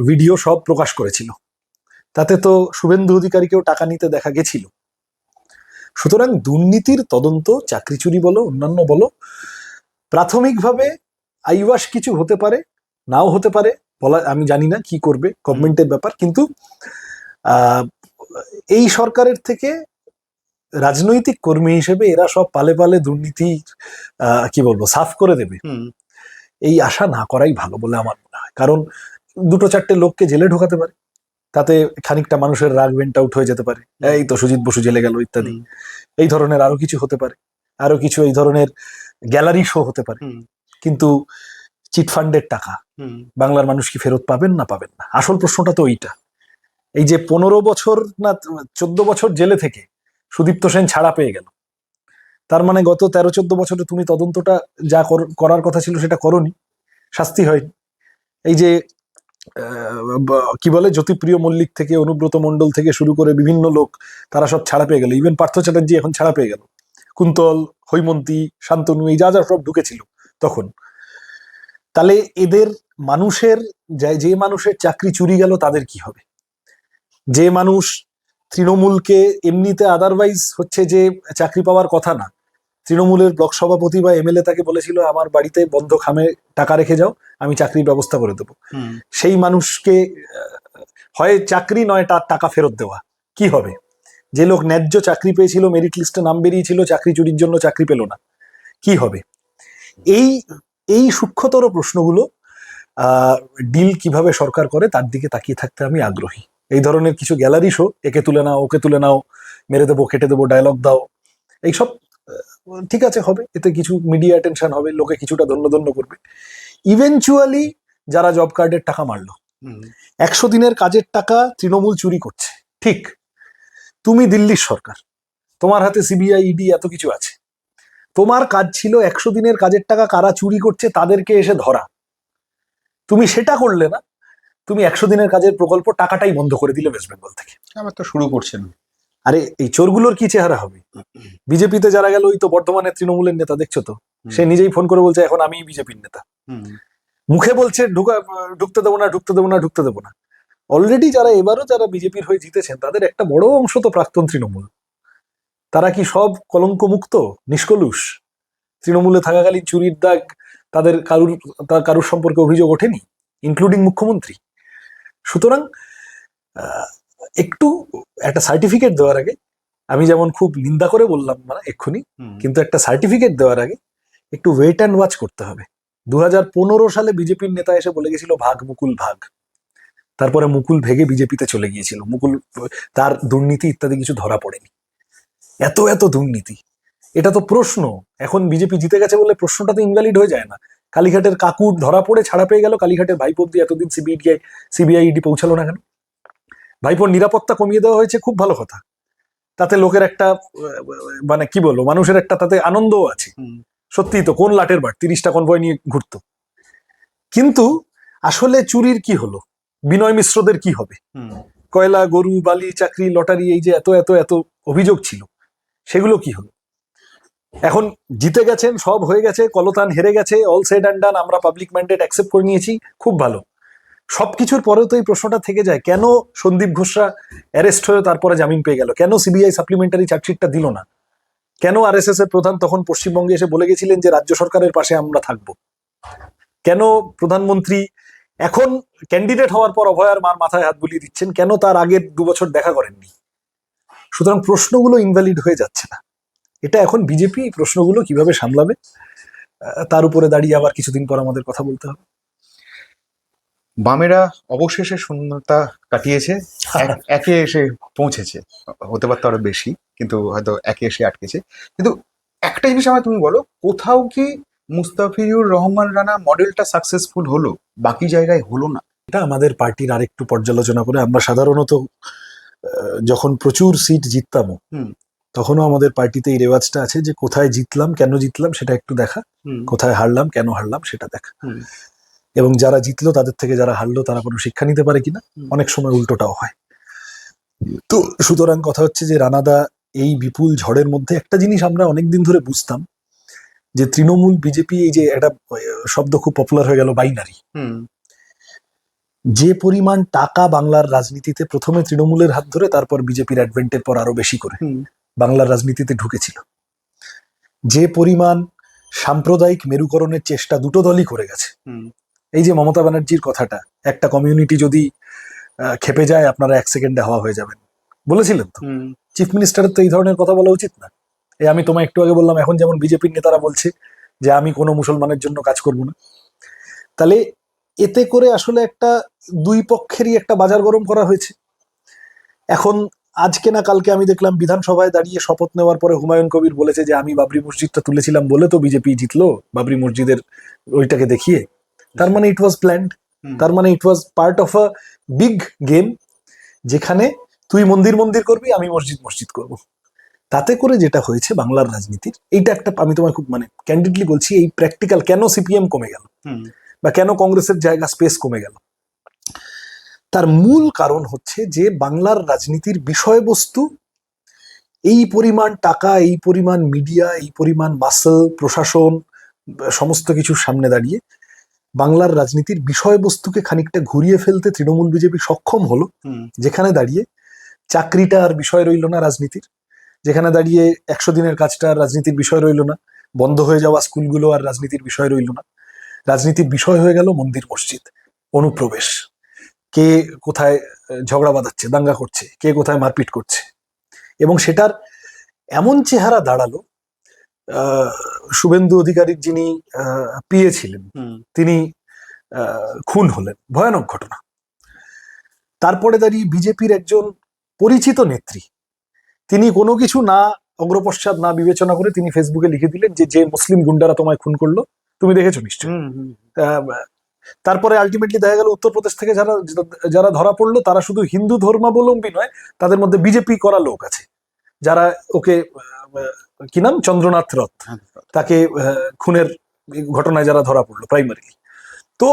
ভিডিও সব প্রকাশ করেছিল। তাতে তো শুভেন্দু অধিকারীকেও টাকা নিতে দেখা গেছিল। সুতরাং দুর্নীতির তদন্ত, চাকরি চুরি বলো, অন্যান্য বলো, প্রাথমিকভাবে আইওয়াস কিছু হতে পারে, নাও হতে পারে, বলা আমি জানি না কি করবে, গভর্নমেন্টের ব্যাপার। কিন্তু এই সরকারের থেকে রাজনৈতিক কর্মী হিসেবে এরা সব পালে পালে দুর্নীতি কি বলবো সাফ করে দেবে, এই আশা না করাই ভালো বলে আমার মনে হয়। কারণ 2-4টে লোককে জেলে ঢোকাতে পারে, তাতে খানিকটা মানুষের রাগ ভেন্ট আউট হয়ে যেতে পারে, এই তো সুজিত বসু জেলে গেল ইত্যাদি, এই ধরনের আরো কিছু হতে পারে, আরো কিছু এই ধরনের গ্যালারি শো হতে পারে। কিন্তু চিটফান্ডের টাকা বাংলার মানুষ কি ফেরত পাবেন না পাবেন না? আসল প্রশ্নটা তো এইটা। এই যে 15 বছর না 14 বছর জেলে থেকে সুদীপ্ত সেন ছাড়া পেয়ে গেল, তার মানে গত 13-14 বছরে তুমি তদন্তটা যা করার কথা ছিল সেটা করনি, শাস্তি হয়নি। এই যে কি বলে জ্যোতিপ্রিয় মল্লিক থেকে অনুব্রত মণ্ডল থেকে শুরু করে বিভিন্ন লোক, তারা সব ছাড়া পেয়ে গেল। ইভেন পার্থ চ্যাটার্জি এখন ছাড়া পেয়ে গেল, কুন্তল, হৈমন্তী, শান্তনু, এই যা যা সব ঢুকেছিল তখন। তাহলে এদের মানুষের যে মানুষের চাকরি চুরি গেল তাদের কি হবে? যে মানুষ তৃণমূলকে এমনিতে আদারওয়াইজ হচ্ছে যে চাকরি পাওয়ার কথা না, তৃণমূলের ব্লক সভাপতি বা এমএলএ তাকে বলেছিল আমার বাড়িতে বন্ধ খামে টাকা রেখে যাও, আমি চাকরির ব্যবস্থা করে দেবো। সেই মানুষকে হয় চাকরি নয় তার টাকা ফেরত দেওয়া, কি হবে? যে লোক ন্যায্য চাকরি পেয়েছিল, মেরিট লিস্টে নাম বেরিয়েছিল, চাকরি চুরির জন্য চাকরি পেল না, কি হবে? এই এই সূক্ষ্মতর প্রশ্নগুলো ডিল কিভাবে সরকার করে তার দিকে তাকিয়ে থাকতে আমি আগ্রহী। এই ধরনের কিছু গ্যালারি শো, একে তুলে নাও ওকে তুলে নাও, মেরে দেবো কেটে দেবো, ডায়লগ দাও, এইসব ঠিক আছে হবে, এতে কিছু মিডিয়া অ্যাটেনশন হবে, লোকে কিছুটা ধন্য ধন্য করবে। ইভেনচুয়ালি যারা জব কার্ডের টাকা মারলো, 100 দিনের কাজের টাকা তৃণমূল চুরি করছে, ঠিক, তুমি দিল্লির সরকার, তোমার হাতে সিবিআই ইডি এত কিছু আছে, তোমার কাজ ছিল 100 দিনের কাজের টাকা কারা চুরি করছে তাদেরকে এসে ধরা, তুমি সেটা করলে না, তুমি 100 দিনের কাজের প্রকল্প টাকাটাই বন্ধ করে দিলে ওয়েস্ট বেঙ্গল থেকে। আবার তো শুরু করছেন। আরে এই চোরগুলোর কি চেহারা হবে? বিজেপিতে যারা গেল, ওই তো বর্ধমানের তৃণমূলের নেতা, দেখছো তো, সে নিজেই ফোন করে বলছে এখন আমি বিজেপির নেতা, মুখে বলছে ঢুকতে দেবো না, ঢুকতে দেবো না, ঢুকতে দেবো না। অলরেডি যারা এবারও যারা বিজেপির হয়ে জিতেছেন তাদের একটা বড় অংশ তো প্রাক্তন তৃণমূল। তারা কি সব কলঙ্ক মুক্ত, নিষ্কলুষ? তৃণমূলে থাকাকালীন চুরির দাগ তাদের কারুর সম্পর্কে অভিযোগ ওঠেনি, ইনক্লুডিং মুখ্যমন্ত্রী। সুতরাং একটু একটা সার্টিফিকেট দেওয়ার আগে, আমি যেমন খুব নিন্দা করে বললাম না এক্ষুনি, কিন্তু একটা সার্টিফিকেট দেওয়ার আগে একটু ওয়েট অ্যান্ড ওয়াচ করতে হবে। 2015 সালে বিজেপির নেতা এসে বলে গেছিল ভাগ মুকুল ভাগ, তারপরে মুকুল ভেগে বিজেপিতে চলে গিয়েছিল, মুকুল তার দুর্নীতি ইত্যাদি কিছু ধরা পড়েনি। এত এত দুর্নীতি, এটা তো প্রশ্ন। এখন বিজেপি জিতে গেছে বলে প্রশ্নটা তো ইনভ্যালিড হয়ে যায় না। কালীঘাটের কাকুর ধরা পড়ে ছাড়া পেয়ে গেল, কালীঘাটের ভাইপো অব্দি এতদিন সিবিআই ইডি পৌঁছালো না কেন? ভাইপোর নিরাপত্তা কমিয়ে দেওয়া হয়েছে, খুব ভালো কথা, তাতে লোকের একটা মানে কি বলবো, মানুষের একটা তাতে আনন্দও আছে। সত্যি তো, কোন লাটের বার 30টা কনভয় নিয়ে ঘুরতো। কিন্তু আসলে চুরির কি হলো? বিনয় মিশ্রদের কি হবে? কয়লা, গরু, বালি, চাকরি, লটারি, এই যে এত এত এত অভিযোগ ছিল, সেগুলো কি হলো? এখন জিতে গেছেন, সব হয়ে গেছে, কলতান হেরে গেছে, অল সেড অ্যান্ড ডান, আমরা পাবলিক ম্যান্ডেট অ্যাকসেপ্ট করে নিয়েছি, খুব ভালো। সবকিছুর পরেও তো এই প্রশ্নটা থেকে যায়, কেন সন্দীপ ঘোষরা অ্যারেস্ট হয়ে তারপরে জামিন পেয়ে গেল? কেন সিবিআই সাপ্লিমেন্টারি চার্জশিটটা দিল না? কেন আরএসএস এর প্রধান তখন পশ্চিমবঙ্গে এসে বলে গেছিলেন যে রাজ্য সরকারের পাশে আমরা থাকবো? কেন প্রধানমন্ত্রী এখন ক্যান্ডিডেট হওয়ার পর অভয়ার মার মাথায় হাত বুলিয়ে দিচ্ছেন? কেন তার আগের 2 বছর দেখা করেননি? সুতরাং প্রশ্নগুলো ইনভ্যালিড হয়ে যাচ্ছে না। এটা এখন বিজেপি এই প্রশ্নগুলো কিভাবে সামলাবে তার উপরে দাঁড়িয়ে আবার কিছুদিন পর আমাদের কথা বলতে হবে। বামেরা অবশেষে শূন্যতা কাটিয়েছে, একে এসে পৌঁছেছে, হতে পারতো আরো বেশি, কিন্তু হয়তো একে এসে আটকেছে। কিন্তু একটা জিনিস আমায় তুমি বলো, কোথাও কি মুস্তাফিজুর রহমান রানা মডেলটা সাকসেসফুল হলো, বাকি জায়গায় হলো না? এটা আমাদের পার্টির আরেকটু পর্যালোচনা করে, আমরা সাধারণত যখন প্রচুর সিট জিততাম তখনও আমাদের পার্টিতে এই রেওয়াজটা আছে যে কোথায় জিতলাম, কেন জিতলাম সেটা একটু দেখা, কোথায় হারলাম, কেন হারলাম সেটা দেখা, এবং যারা জিতলো তাদের থেকে যারা হারলো তারা কোনো শিক্ষা নিতে পারে কিনা। অনেক সময় উল্টোটাও হয়। তো সুতরাং কথা হচ্ছে যে রানাদা এই বিপুল ঝড়ের মধ্যে একটা জিনিস আমরা অনেকদিন ধরে বুঝতাম, যে তৃণমূল বিজেপি, এই যে একটা শব্দ খুব পপুলার হয়ে গেল বাইনারি, যে পরিমাণ টাকা বাংলার রাজনীতিতে প্রথমে তৃণমূলের হাত ধরে তারপর বিজেপির অ্যাডভেন্টের পর আরো বেশি করে বাংলার রাজনীতিতে ঢুকেছিল, যে পরিমাণ সাম্প্রদায়িক মেরুকরণের চেষ্টা দুটো দলই করে গেছে। এই যে মমতা ব্যানার্জির কথাটা, একটা কমিউনিটি যদি খেপে যায় আপনারা 1 সেকেন্ডে হাওয়া হয়ে যাবেন, বলেছিলেন তো। চিফ মিনিস্টারের তো এই ধরনের কথা বলা উচিত না। এই আমি তোমায় একটু আগে বললাম, এখন যেমন বিজেপির নেতারা বলছে যে আমি কোনো মুসলমানের জন্য কাজ করব না, তাহলে এতে করে আসলে একটা দুই পক্ষেরই একটা বাজার গরম করা হয়েছে। এখন আজকে না কালকে আমি দেখলাম বিধানসভায় দাঁড়িয়ে শপথ নেওয়ার পরে হুমায়ুন কবির বলেছে যে আমি বাবরি মসজিদটা তুলেছিলাম বলে তো বিজেপি জিতলো, বাবরি মসজিদের ওইটাকে দেখিয়ে। তার মানে ইট ওয়াজ প্ল্যান্ড, তার মানে it was part of a big game, যেখানে তুই মন্দির মন্দির করবি, আমি মসজিদ মসজিদ করব। তাতে করে যেটা হয়েছে বাংলার রাজনীতির, এইটা একটা আমি তোমায় খুব মানে ক্যান্ডিডলি বলছি, এই প্র্যাকটিক্যাল কেন সিপিএম কমে গেল বা কেন কংগ্রেসের জায়গা স্পেস কমে গেল, তার মূল কারণ হচ্ছে যে বাংলার রাজনীতির বিষয়বস্তু, এই পরিমাণ টাকা, এই পরিমাণ মিডিয়া, এই পরিমাণ মাসল, প্রশাসন, সমস্ত কিছুর সামনে দাঁড়িয়ে বাংলার রাজনীতির বিষয়বস্তুকে খানিকটা ঘুরিয়ে ফেলতে তৃণমূল বিজেপি সক্ষম হলো, যেখানে দাঁড়িয়ে চাকরিটা আর বিষয় রইল না রাজনীতির, যেখানে দাঁড়িয়ে 100 দিনের কাজটা আর রাজনীতির বিষয় রইল না, বন্ধ হয়ে যাওয়া স্কুলগুলো আর রাজনীতির বিষয় রইল না, রাজনীতির বিষয় হয়ে গেল মন্দির মসজিদ, অনুপ্রবেশ, কে কোথায় ঝগড়া বাঁধাচ্ছে, দাঙ্গা করছে, কে কোথায় মারপিট করছে। এবং সেটার এমন চেহারা দাঁড়ালো, শুভেন্দু অধিকারীর যিনি পিএ ছিলেন তিনি খুন হলেন, ভয়ানক ঘটনা। তারপরে দাঁড়িয়ে বিজেপির একজন পরিচিত নেত্রী, তিনি কোনো কিছু না অগ্রপশ্চাৎ না বিবেচনা করে তিনি ফেসবুকে লিখে দিলেন যে মুসলিম গুন্ডারা তোমায় খুন করলো, তুমি দেখেছো নিশ্চয়। তারপরে আলটিমেটলি দেখা গেল উত্তরপ্রদেশ থেকে যারা যারা ধরা পড়লো তারা শুধু হিন্দু ধর্মাবলম্বী নয়, তাদের মধ্যে বিজেপি করা লোক আছে যারা ওকে কি নাম চন্দ্রনাথ রথ, তাকে খুনের ঘটনায় যারা ধরা পড়লো প্রাইমারি। তো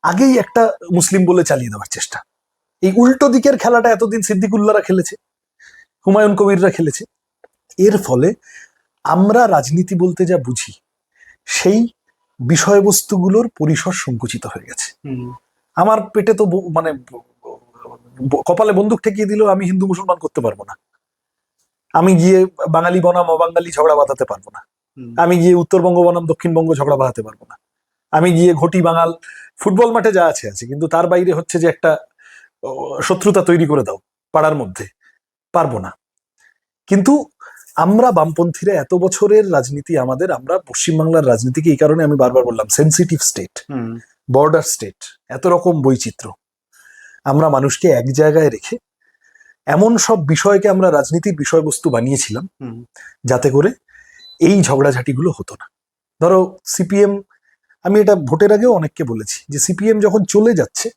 আগেই একটা মুসলিম বলে চালিয়ে দেওয়ার চেষ্টা। এই উল্টো দিকের খেলাটা এতদিন সিদ্দিকুল্লাহরা খেলেছে, হুমায়ুন কবিররা খেলেছে। এর ফলে আমরা রাজনীতি বলতে যা বুঝি সেই বিষয়বস্তুগুলোর পরিসর সংকুচিত হয়ে গেছে। আমার পেটে তো মানে কপালে বন্দুক ঠেকিয়ে দিলেও আমি হিন্দু মুসলমান করতে পারবো না, আমি গিয়ে বাঙালি বনাম অবাঙালি ঝগড়া বাঁধাতে পারবো না, আমি গিয়ে উত্তরবঙ্গ বনাম দক্ষিণবঙ্গ ঝগড়া বাঁধাতে পারবো না, আমি গিয়ে ঘটি বাঙাল ফুটবল মাঠে যা আছে আছে, কিন্তু তার বাইরে হচ্ছে যে একটা শত্রুতা তৈরি করে দাও পাড়ার মধ্যে, পারবো না। কিন্তু আমরা বামপন্থীরা এত বছরের রাজনীতি আমাদের, আমরা পশ্চিমবাংলার রাজনীতিকে এই কারণে আমি বারবার বললাম সেন্সিটিভ স্টেট, বর্ডার স্টেট, এত রকম বৈচিত্র্য, আমরা মানুষকে এক জায়গায় রেখে এমন সব বিষয়কে আমরা রাজনীতির বিষয়বস্তু বানিয়েছিলাম যাতে করে এই ঝগড়াঝাটিগুলো হতো না। ধরো সিপিএম, আমি এটা ভোটের আগেও অনেককে বলেছি যে সিপিএম যখন চলে যাচ্ছে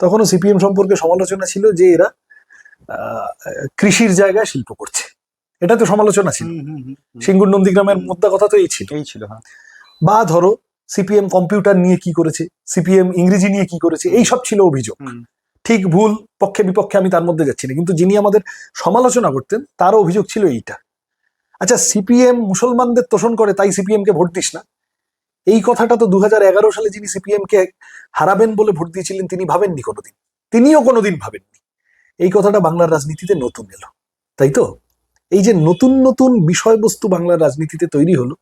তখনও সিপিএম সম্পর্কে সমালোচনা ছিল যে এরা কৃষির জায়গায় শিল্প করছে, এটা তো সমালোচনা ছিল। সিঙ্গুর নন্দীগ্রামের মুদ্রা কথা তো এই ছিল। বা ধরো সিপিএম কম্পিউটার নিয়ে কি করেছে, সিপিএম ইংরেজি নিয়ে কি করেছে, এই সব ছিল অভিযোগ। ঠিক ভুল পক্ষে বিপক্ষে আমি তার মধ্যে যাচ্ছি না, কিন্তু যিনি আমাদের সমালোচনা করতেন তারও অভিযোগ ছিল এইটা। আচ্ছা, সিপিএম মুসলমানদের তোষণ করে তাই সিপিএম কে ভোট দিস না, এই কথাটা তো 2011 সালে যিনি সিপিএম কে হারাবেন বলে ভোট দিয়েছিলেন তিনি ভাবেননি কোনোদিন, তিনিও কোনোদিন ভাবেননি। এই কথাটা বাংলার রাজনীতিতে নতুন এলো, তাই তো? এই যে নতুন নতুন বিষয়বস্তু বাংলার রাজনীতিতে তৈরি হলো,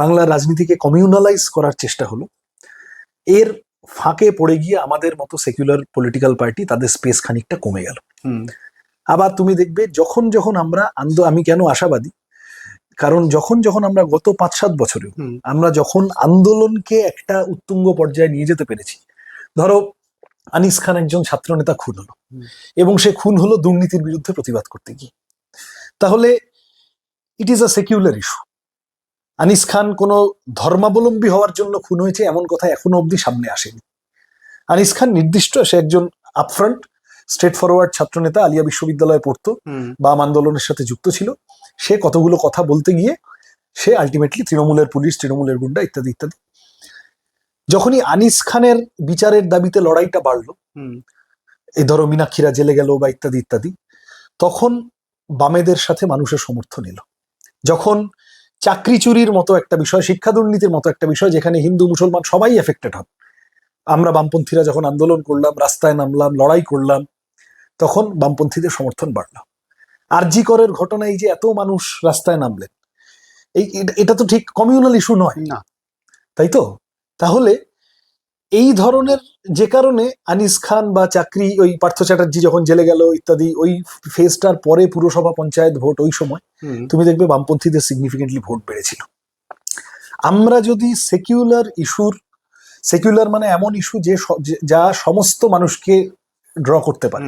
বাংলার রাজনীতিকে কমিউনালাইজ করার চেষ্টা হলো, এর ফাঁকে পড়ে গিয়ে আমাদের মতো সেকুলার পলিটিক্যাল পার্টি তাদের স্পেস খানিকটা কমে গেল। আবার তুমি দেখবে যখন যখন আমরা আমি কেন আশাবাদী, কারণ যখন যখন আমরা গত 5-7 বছরে আমরা যখন আন্দোলনকে একটা উত্তুঙ্গ পর্যায়ে নিয়ে যেতে পেরেছি, ধরো আনিস খান একজন ছাত্রনেতা খুন হলো এবং সে খুন হলো দুর্নীতির বিরুদ্ধে প্রতিবাদ করতে গিয়ে, তাহলে it is a secular issue. Anis Khan কোনো ধর্মাবলম্বী হওয়ার জন্য খুন হয়েছে এমন কথা এখনো অব্দি সামনে আসেনি। আনিস খান নির্দিষ্ট, সে একজন আপফ্রন্ট স্ট্রেট ফরওয়ার্ড ছাত্রনেতা, আলিয়া বিশ্ববিদ্যালয়ে পড়তো, বাম আন্দোলনের সাথে যুক্ত ছিল, সে কতগুলো কথা বলতে গিয়ে সে আলটিমেটলি তৃণমূলের পুলিশ, তৃণমূলের গুন্ডা ইত্যাদি ইত্যাদি। যখনই আনিস খানের বিচারের দাবিতে লড়াইটা বাড়লো, এই ধরো মীনাক্ষীরা জেলে গেল বা ইত্যাদি ইত্যাদি, তখন বামেদের সাথে মানুষের সমর্থন এলো। যখন চাকরি চুরির মতো একটা বিষয়, শিক্ষা দুর্নীতির মতো একটা বিষয় যেখানে হিন্দু মুসলমান সবাই এফেক্টেড হন, আমরা বামপন্থীরা যখন আন্দোলন করলাম, রাস্তায় নামলাম, লড়াই করলাম, তখন বামপন্থীদের সমর্থন বাড়লো। আরজি করের ঘটনায় এই যে এত মানুষ রাস্তায় নামলেন, এটা তো ঠিক কমিউনাল ইস্যু নয় না, তাই তো? তাহলে এই ধরনের, যে কারণে আনিস খান বা চাকরি, ওই পার্থ চ্যাটার্জি যখন জেলে গেল ইত্যাদি, ওই ফেজটার পরে পুরসভা পঞ্চায়েত ভোট, ওই সময় তুমি দেখবে বামপন্থীদের সিগনিফিকেন্টলি ভোট বেড়েছিল। আমরা যদি সেকুলার ইস্যুর, সেকুলার মানে এমন ইস্যু যা সমস্ত মানুষকে ড্র করতে পারে,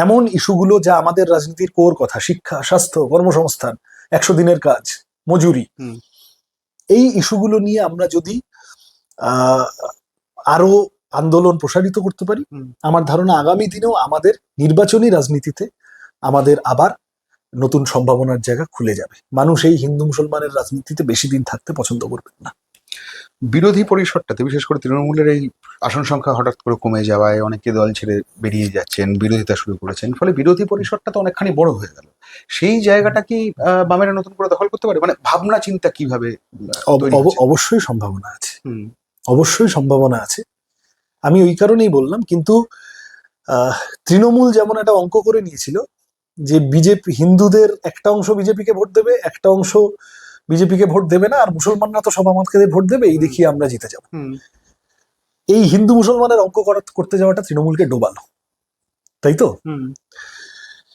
এমন ইস্যুগুলো যা আমাদের রাজনীতির কোর কথা, শিক্ষা, স্বাস্থ্য, কর্মসংস্থান, 100 দিনের কাজ, মজুরি, এই ইস্যুগুলো নিয়ে আমরা যদি আরো আন্দোলন প্রসারিত করতে পারি, আমার ধারণা আগামী দিনেও আমাদের নির্বাচনী রাজনীতিতে আমাদের আবার নতুন সম্ভাবনার জায়গা খুলে যাবে। মানুষ এই হিন্দু মুসলমানের রাজনীতিতে বেশি দিন থাকতে পছন্দ করবেন না। বিরোধী পরিসরটাতে, বিশেষ করে তৃণমূলের এই আসন সংখ্যা হঠাৎ করে কমে যাওয়ায় অনেকে দল ছেড়ে বেরিয়ে যাচ্ছেন, বিরোধিতা শুরু করেছেন, ফলে বিরোধী পরিসরটা তো অনেকখানি বড় হয়ে গেল। সেই জায়গাটা কি বামেরা নতুন করে দখল করতে পারে? মানে ভাবনা চিন্তা কিভাবে? অবশ্যই সম্ভাবনা আছে, অবশ্যই সম্ভাবনা আছে। আমি ওই কারণেই বললাম, কিন্তু তৃণমূল যেমন একটা অঙ্ক করে নিয়েছিল যে বিজেপি হিন্দুদের একটা অংশ বিজেপিকে ভোট দেবে, একটা অংশ বিজেপিকে ভোট দেবে না, আর মুসলমানরা তো সব আমাকে ভোট দেবে, এই দেখিয়ে আমরা জিতে যাব। এই হিন্দু মুসলমানের অঙ্ক করতে যাওয়াটা তৃণমূলকে ডোবালো, তাই তো?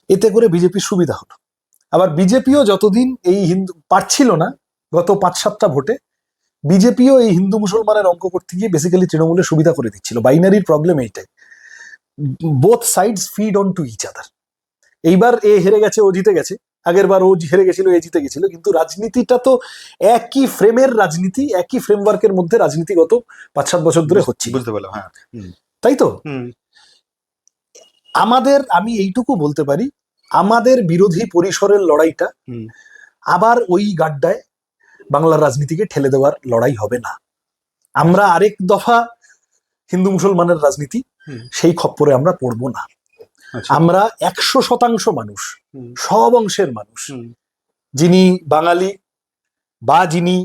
এতে করে বিজেপির সুবিধা হলো। আবার বিজেপিও যতদিন এই হিন্দু পারছিল না, গত 5-7টা ভোটে বিজেপিও এই হিন্দু মুসলমানের অঙ্ক করতে গিয়ে বেসিক্যালি তৃণমূলের সুবিধা করে দিচ্ছিল। বাইনারির প্রবলেম এইটাই, both sides feed on to each other. এইবার এ হেরে গেছে, ও জিতে গেছে, আগের বার ও হেরে গেছিল, এ জিতে গেছিল, কিন্তু রাজনীতিটা তো একই ফ্রেমের রাজনীতি, একই ফ্রেমওয়ার্কের মধ্যে রাজনীতি গত 5-7 বছর ধরে হচ্ছে, বুঝতে পারলাম। হ্যাঁ, তাই তো? আমি এইটুকু বলতে পারি, আমাদের বিরোধী পরিসরের লড়াইটা আবার ওই গাড্ডায় বাংলার রাজনীতিকে ঠেলে দেওয়ার লড়াই হবে না। আমরা আরেক দফা হিন্দু মুসলমানের রাজনীতি, সেই খপ্পরে আমরা পড়বো না। আমরা 100% মানুষ, সব অংশের মানুষ, যিনি বাঙালি বা যিনি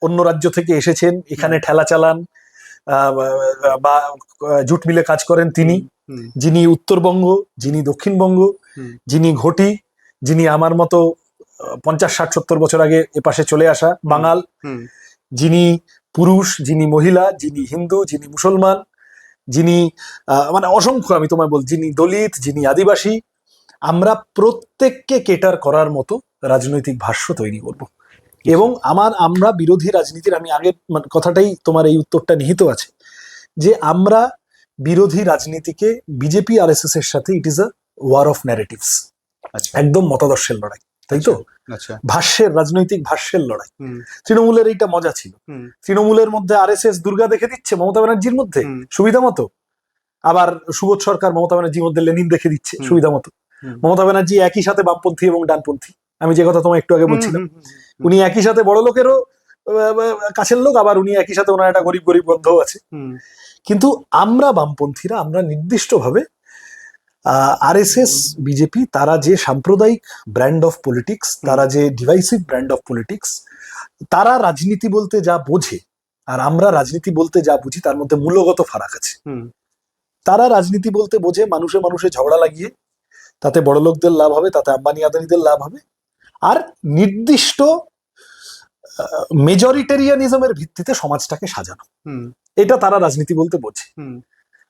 অন্য রাজ্য থেকে এসেছেন, এখানে ঠেলা চালান বা জুট মিলে কাজ করেন তিনি, যিনি উত্তরবঙ্গ, যিনি দক্ষিণবঙ্গ, যিনি ঘটি, যিনি আমার মতো 50-60-70 বছর আগে এপাশে চলে আসা বাঙাল, যিনি পুরুষ, যিনি মহিলা, যিনি হিন্দু, যিনি মুসলমান, যিনি মানে অসংখ্য, আমি তোমায় বল, যিনি দলিত, যিনি আদিবাসী, আমরা প্রত্যেককে কেটার করার মতো রাজনৈতিক ভাষ্য তৈরি করব। এবং আমরা বিরোধী রাজনীতির, আমি আগের কথাটাই তোমার এই উত্তরটা নিহিত আছে, যে আমরা বিরোধী রাজনীতিকে বিজেপি আরএসএস এর সাথে it is a war of narratives, একদম মতাদর্শের লড়াই, তাই তো? ভাষ্যের, রাজনৈতিক ভাষ্যের লড়াই। তৃণমূলের এইটা মজা ছিল, তৃণমূলের মধ্যে আরএসএস দুর্গা দেখে দিচ্ছে মমতা ব্যানার্জির মধ্যে সুবিধা মতো, আবার সুবোধ সরকার মমতা ব্যানার্জির মধ্যে লেনিন দেখে দিচ্ছে সুবিধা মতো। মমতা ব্যানার্জি একই সাথে বামপন্থী এবং ডানপন্থী, আমি যে কথা তোমায় একটু আগে বলছিলাম, উনি একই সাথে বড় লোকেরও কাছের লোক, আবার উনি একই সাথে ওনার একটা গরিব গরিব বন্ধু আছে। কিন্তু আমরা বামপন্থীরা, আমরা নির্দিষ্টভাবে আরএসএস, বিজেপি, তারা যে সাম্প্রদায়িক ব্র্যান্ড অফ পলিটিক্স, তারা যে ডিভাইসিভ ব্র্যান্ড অফ পলিটিক্স, তারা রাজনীতি বলতে যা বোঝে আর আমরা রাজনীতি বলতে যা বুঝি তার মধ্যে মূলগত ফারাক আছে। তারা রাজনীতি বলতে বোঝে মানুষে মানুষে ঝগড়া লাগিয়ে তাতে বড়লোকদের লাভ হবে, তাতে আম্বানি আদানিদের লাভ হবে, আর নির্দিষ্ট মেজরিটেরিয়ানিজমের ভিত্তিতে সমাজটাকে সাজানো, এটা তারা রাজনীতি বলতে বোঝে।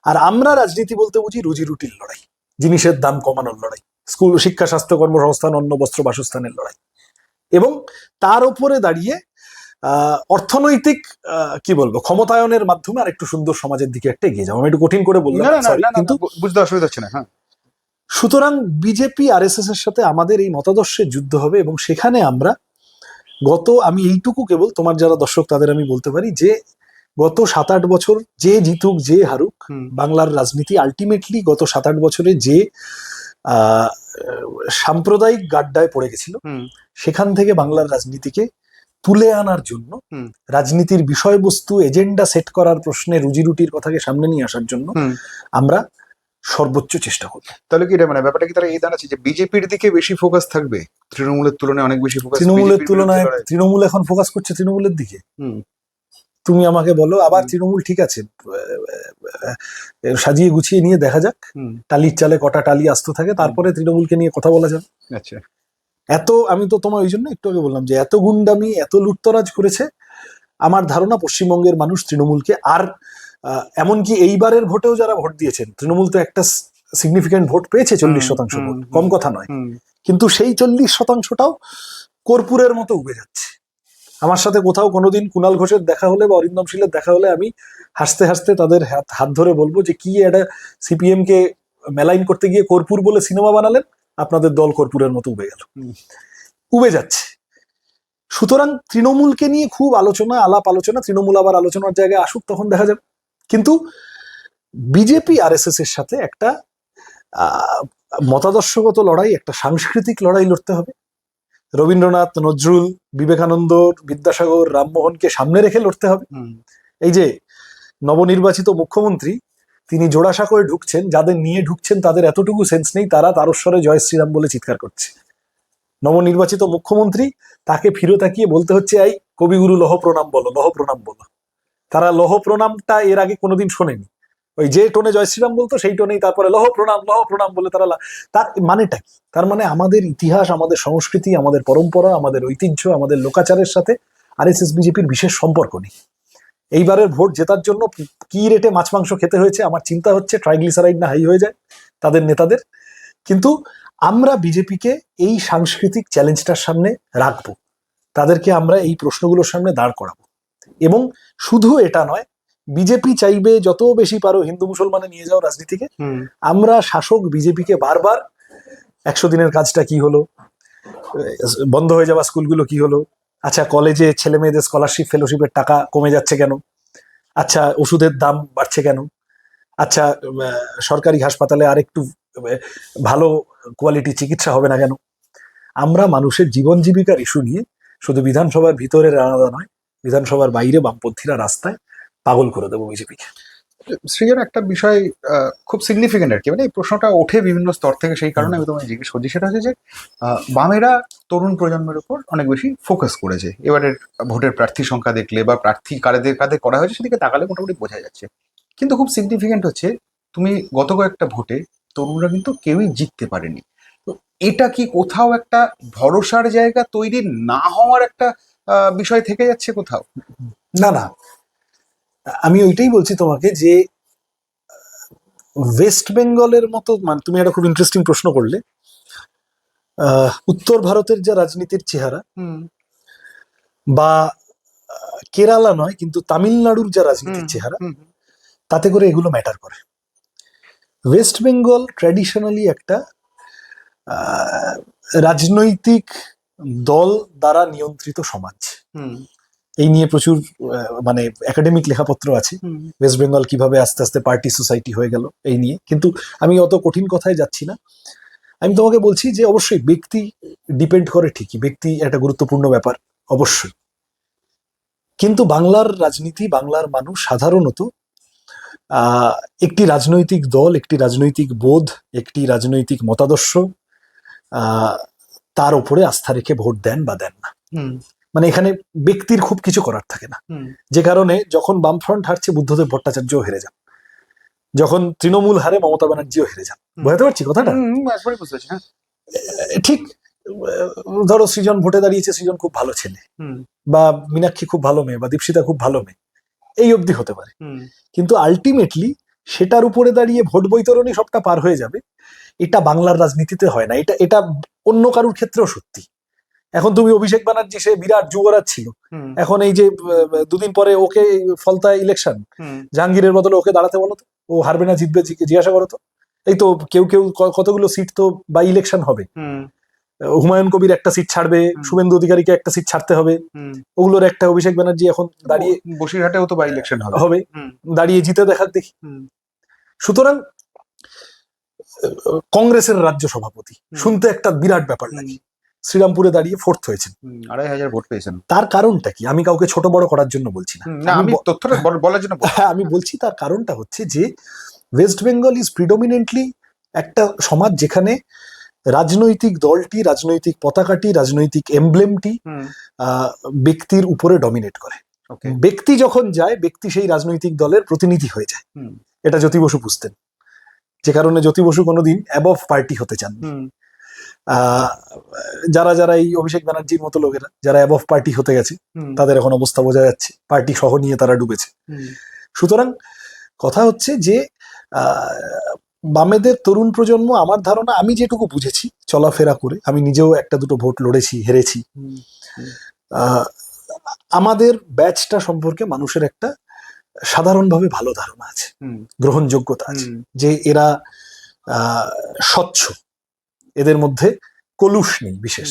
আর আমরা রাজনীতি বলতে বুঝি রুজি রুটির লড়াই, জিনিসের দাম কমানোর লড়াই, স্কুল, শিক্ষা, স্বাস্থ্য, কর্মসংস্থান, অন্ন, বস্ত্র, বাসস্থানের লড়াই, এবং তার উপরে দাঁড়িয়ে অর্থনৈতিক কি বলবো ক্ষমতায়নের মাধ্যমে আর একটু সুন্দর সমাজের দিকে একটা এগিয়ে যাবো। আমি একটু কঠিন করে বললাম, কিন্তু বুঝতে অসুবিধা হচ্ছে না। হ্যাঁ, সুতরাং বিজেপি আরএসএস এর সাথে আমাদের এই মতাদর্শের যুদ্ধ হবে, এবং সেখানে আমরা আমি এইটুকু কেবল তোমার যারা দর্শক তাদের আমি বলতে পারি যে গত 7-8 বছর যে জিতুক যে হারুক, বাংলার রাজনীতি আলটিমেটলি গত 7-8 বছরে যে সাম্প্রদায়িক গাড্ডায় পড়ে গেছিল, সেখান থেকে বাংলার রাজনীতিকে তুলে আনার জন্য, রাজনীতির বিষয়বস্তু এজেন্ডা সেট করার প্রশ্নে রুজি রুটির কথাকে সামনে নিয়ে আসার জন্য আমরা সর্বোচ্চ চেষ্টা করব। তাহলে কি মানে ব্যাপারটা কি তারা এই দাঁড়াচ্ছে যে বিজেপির দিকে বেশি ফোকাস থাকবে, তৃণমূলের তুলনায় অনেক বেশি ফোকাস? তৃণমূল এখন ফোকাস করছে তৃণমূলের দিকে। তুমি আমাকে বলো, আবার তৃণমূল ঠিক আছে সাজিয়ে গুছিয়ে নিয়ে দেখা যাক, টালির চালে কটা টালি আস্ত থাকে, তারপরে তৃণমূলকে নিয়ে কথা বলা যাবে। আচ্ছা, আমি তো তোমার ওই জন্য একটু আগে বললাম যে এত গুন্ডামি, এত লুটতরাজ করেছে, আমার ধারণা পশ্চিমবঙ্গের মানুষ তৃণমূলকে, আর এমনকি এইবারের ভোটেও যারা ভোট দিয়েছেন, তৃণমূল তো একটা সিগনিফিক্যান্ট ভোট পেয়েছে, 40% ভোট, কম কথা নয়, কিন্তু সেই 40%টাও কর্পূরের মতো উবে যাচ্ছে। আমার সাথে কোথাও কোনোদিন কুণাল ঘোষের দেখা হলে বা অরিন্দম শীলের দেখা হলে আমি হাসতে হাসতে তাদের হাত ধরে বলবো যে কি একটা সিপিএম কে মেলাইন করতে গিয়ে কর্পূর বলে সিনেমা বানালেন, আপনাদের দল কর্পূরের মতো উবে গেল, উবে যাচ্ছে। সুতরাং তৃণমূলকে নিয়ে খুব আলাপ আলোচনা, তৃণমূল আবার আলোচনার জায়গায় আসুক, তখন দেখা যাবে। কিন্তু বিজেপি আরএসএস এর সাথে একটা মতাদর্শগত লড়াই, একটা সাংস্কৃতিক লড়াই লড়তে হবে। রবীন্দ্রনাথ, নজরুল, বিবেকানন্দ, বিদ্যাসাগর, রামমোহনকে সামনে রেখে লড়তে হবে। এই যে নবনির্বাচিত মুখ্যমন্ত্রী, তিনি জোড়াসাঁকোয় ঢুকছেন, যাদের নিয়ে ঢুকছেন তাদের এতটুকু সেন্স নেই, তারা তারস্বরে জয় শ্রীরাম বলে চিৎকার করছে। নবনির্বাচিত মুখ্যমন্ত্রী, তাকে ফিরে তাকিয়ে বলতে হচ্ছে এই কবিগুরু লহ প্রণাম বলো, লহ প্রণাম বলো। তারা লহ প্রণামটা এর আগে কোনোদিন শোনেনি, ওই যে টোনে জয় শ্রীরাম বলতো সেই টোনেই তারপরে লহ প্রণাম বলে তারা তার মানেটা কি? তার মানে আমাদের ইতিহাস, আমাদের সংস্কৃতি, আমাদের পরম্পরা, আমাদের ঐতিহ্য, আমাদের লোকাচারের সাথে আরএসএস বিজেপির বিশেষ সম্পর্ক নেই। এইবারের ভোট জেতার জন্য কি রেটে মাছ মাংস খেতে হয়েছে আমার চিন্তা হচ্ছে, ট্রাইগ্লিসারাইড না হাই হয়ে যায় তাদের নেতাদের। কিন্তু আমরা বিজেপিকে এই সাংস্কৃতিক চ্যালেঞ্জটার সামনে রাখবো, তাদেরকে আমরা এই প্রশ্নগুলোর সামনে দাঁড় করাবো। এবং শুধু এটা নয়, বিজেপি চাইবে যত বেশি পারো হিন্দু মুসলমানে নিয়ে যাও রাজনীতিকে। আমরা শাসক বিজেপিকে বারবার 100 দিনের কাজটা কি হলো, বন্ধ হয়ে যাওয়া স্কুলগুলো কি হলো, আচ্ছা কলেজে ছেলে মেয়েদের স্কলারশিপ ফেলোশিপের টাকা কমে যাচ্ছে কেন, আচ্ছা ওষুধের দাম বাড়ছে কেন, আচ্ছা সরকারি হাসপাতালে আরেকটু ভালো কোয়ালিটি চিকিৎসা হবে না কেন। আমরা মানুষের জীবন জীবিকার ইস্যু নিয়ে শুধু বিধানসভার ভিতরের আলাদা নয়, বিধানসভার বাইরে বামপন্থীরা রাস্তায় পাগল করে দেবো বিজেপিকে। সৃজন, একটা বিষয় খুব সিগনিফিকেন্ট আর কি, মানে এই প্রশ্নটা ওঠে বিভিন্ন স্তর থেকে, সেই কারণে আমি তোমায় জিজ্ঞেস করছি। সেটা হচ্ছে যে বামেরা তরুণ প্রজন্মের উপর অনেক বেশি ফোকাস করেছে এবারের ভোটের প্রার্থী সংখ্যা দেখলে বা প্রার্থী কাদের কাদের করা হয়েছে সেদিকে তাকালে মোটামুটি বোঝা যাচ্ছে। কিন্তু খুব সিগনিফিকেন্ট হচ্ছে, তুমি গত কয়েকটা ভোটে তরুণরা কিন্তু কেউই জিততে পারেনি। তো এটা কি কোথাও একটা ভরসার জায়গা তৈরি না হওয়ার একটা বিষয় থেকে যাচ্ছে কোথাও? না না, আমি ওইটাই বলছি তোমাকে যে ওয়েস্ট বেঙ্গলের মতো, মানে তুমি একটা খুব ইন্টারেস্টিং প্রশ্ন করলে। উত্তর ভারতের যা রাজনীতির চেহারা, বা কেরালা নয় কিন্তু তামিলনাড়ুর যা রাজনীতির চেহারা, তাতে করে এগুলো ম্যাটার করে। ওয়েস্ট বেঙ্গল ট্র্যাডিশনালি একটা রাজনৈতিক দল দ্বারা নিয়ন্ত্রিত সমাজ। এই নিয়ে প্রচুর মানে একাডেমিক লেখাপত্র আছে, ওয়েস্ট বেঙ্গল কিভাবে আস্তে আস্তে পার্টি সোসাইটি হয়ে গেল এই নিয়ে। কিন্তু আমি অত কঠিন কথায় যাচ্ছি না। আমি তোমাকে বলছি যে অবশ্যই ব্যক্তি ডিপেন্ড করে, ঠিকই ব্যক্তি একটা গুরুত্বপূর্ণ ব্যাপার অবশ্যই, কিন্তু বাংলার রাজনীতি, বাংলার মানুষ সাধারণত একটি রাজনৈতিক দল, একটি রাজনৈতিক বোধ, একটি রাজনৈতিক মতাদর্শ, তার উপরে আস্থা রেখে ভোট দেন বা দেন না। মানে এখানে ব্যক্তির খুব কিছু করার থাকে না। যে কারণে যখন বামফ্রন্ট হারছে বুদ্ধদেব ভট্টাচার্যও হেরে যান, যখন তৃণমূল হারে মমতা ব্যানার্জিও হেরে যান। বুঝতে পারছি কথাটা? ঠিক। ধরো সৃজন ভোটে দাঁড়িয়েছে, সৃজন খুব ভালো ছেলে, বা মীনাক্ষী খুব ভালো মেয়ে, বা দীপশিতা খুব ভালো মেয়ে, এই অবধি হতে পারে। কিন্তু আলটিমেটলি সেটার উপরে দাঁড়িয়ে ভোট বৈতরণী সবটা পার হয়ে যাবে, এটা বাংলার রাজনীতিতে হয় না। এটা অন্য কারুর ক্ষেত্রেও সত্যি। এখন তুমি অভিষেক ব্যানার্জি, সে বিরাট যুবরাজ ছিল, এখন এই যে দুদিন পরে ওকে ফলতায় ইলেকশন, জাহাঙ্গীরের বদলে ওকে দাঁড়াতে বলো তো, ও হারবে না জিতবে জিজ্ঞাসা করো তো। এই তো কেউ কেউ কতগুলো সিট তো বাই ইলেকশন হবে, হুমায়ুন কবির একটা সিট ছাড়বে, শুভেন্দু অধিকারীকে একটা সিট ছাড়তে হবে, ওগুলোর একটা অভিষেক ব্যানার্জি এখন দাঁড়িয়ে বসিরহাটেও তো বাই ইলেকশন হবে, দাঁড়িয়ে জিতে দেখার দেখি। সুতরাং কংগ্রেসের রাজ্য সভাপতি শুনতে একটা বিরাট ব্যাপার লাগে, শ্রীরামপুরে দাঁড়িয়ে 4th হয়েছেন, 2500 ভোট পেয়েছেন। তার কারণটা কি? আমি কাউকে ছোট বড় করার জন্য বলছি না, আমি তথ্যটা বলার জন্য আমি বলছি তার কারণটা হচ্ছে যে ওয়েস্ট বেঙ্গল ইজ প্রিডমিনেন্টলি একটা সমাজ যেখানে রাজনৈতিক দলটি, রাজনৈতিক পতাকাটি, রাজনৈতিক এমব্লেমটি ব্যক্তির উপরে ডমিনেট করে। ব্যক্তি যখন যায়, ব্যক্তি সেই রাজনৈতিক দলের প্রতিনিধি হয়ে যায়। এটা জ্যোতি বসু বুঝতেন, যে কারণে জ্যোতি বসু কোনোদিন অ্যাবভ পার্টি হতে চান। যারা যারা এই অভিষেক ব্যানার্জির মতো লোকেরা যারা অ্যাবভ পার্টি হতে গেছে, তাদের এখন অবস্থা বোঝা যাচ্ছে, পার্টি সহ নিয়ে তারা ডুবেছে। সুতরাং কথা হচ্ছে যে বামেদের তরুণ প্রজন্ম, আমার ধারণা, আমি যেটুকু বুঝেছি চলাফেরা করে, আমি নিজেও একটা দুটো ভোট লড়েছি, হেরেছি, আমাদের ব্যাচটা সম্পর্কে মানুষের একটা সাধারণভাবে ভালো ধারণা আছে, গ্রহণযোগ্যতা আছে, যে এরা স্বচ্ছ, এদের মধ্যে কলুষ নেই বিশেষ।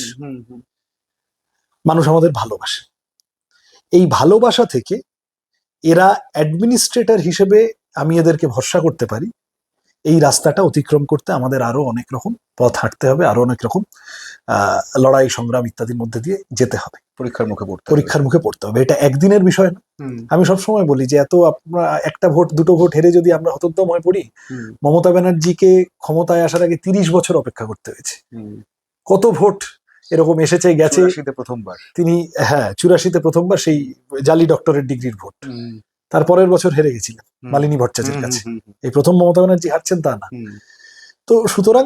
মানুষ আমাদের ভালোবাসে। এই ভালোবাসা থেকে এরা অ্যাডমিনিস্ট্রেটর হিসেবে আমি এদেরকে ভরসা করতে পারি, এই রাস্তাটা অতিক্রম করতে আমাদের আরো অনেক রকম পথ হাঁটতে হবে, আরো অনেক রকম লড়াই সংগ্রাম ইত্যাদির মধ্যে দিয়ে যেতে হবে, পরীক্ষার মুখে পড়তে হবে। এটা একদিনের বিষয় না। আমি সবসময় বলি যে এত আমরা একটা ভোট দুটো ভোট হেরে যদি আমরা হতোদ্যম হয়ে পড়ি, মমতা ব্যানার্জিকে ক্ষমতায় আসার আগে 30 বছর অপেক্ষা করতে হয়েছে। কত ভোট এরকম এসেছে গেছে, প্রথমবার তিনি 84-তে প্রথমবার সেই জালি ডক্টরেট ডিগ্রির ভোট, তারপরের বছর হেরে গেছিলেন মালিনী ভট্টাচার্যের কাছে। এই প্রথম মমতা ব্যানার্জি হারছেন তা না। তো সুতরাং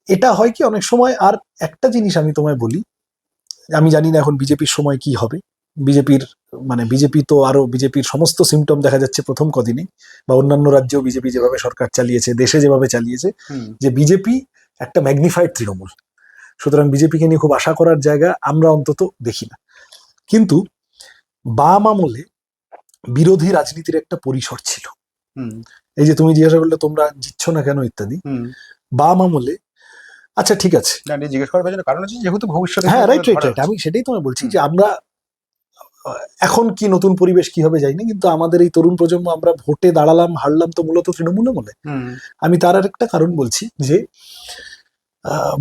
এটা হয় কি অনেক সময়। আর একটা জিনিস আমি তোমায় বলি, আমি জানি না এখন বিজেপির সময় কি হবে। বিজেপি তো আরো বিজেপির সমস্ত সিমটম দেখা যাচ্ছে প্রথম কদিনে, বা অন্যান্য রাজ্যেও বিজেপি যেভাবে সরকার চালিয়েছে, দেশে যেভাবে চালিয়েছে, যে বিজেপি একটা ম্যাগনিফাইড তৃণমূল। সুতরাং বিজেপিকে নিয়ে খুব আশা করার জায়গা আমরা অন্তত দেখি না। কিন্তু বাম আমলে বিরোধী রাজনীতির একটা পরিসর ছিল। এই যে তুমি জিজ্ঞাসা করলে তোমরা জিতছ না কেন ইত্যাদি, বাম আমলে আচ্ছা ঠিক আছে, জিজ্ঞেস করার পেছনে কারণ হচ্ছে যেহেতু ভবিষ্যতে, হ্যাঁ রাইট, আমি সেটাই তোমায় বলছি যে আমরা এখন কি নতুন পরিবেশ কি হবে জানি না, কিন্তু আমাদের এই তরুণ প্রজন্ম আমরা ভোটে দাঁড়ালাম হারলাম তো মূলত তৃণমূল আমলে। আমি তার আর একটা কারণ বলছি যে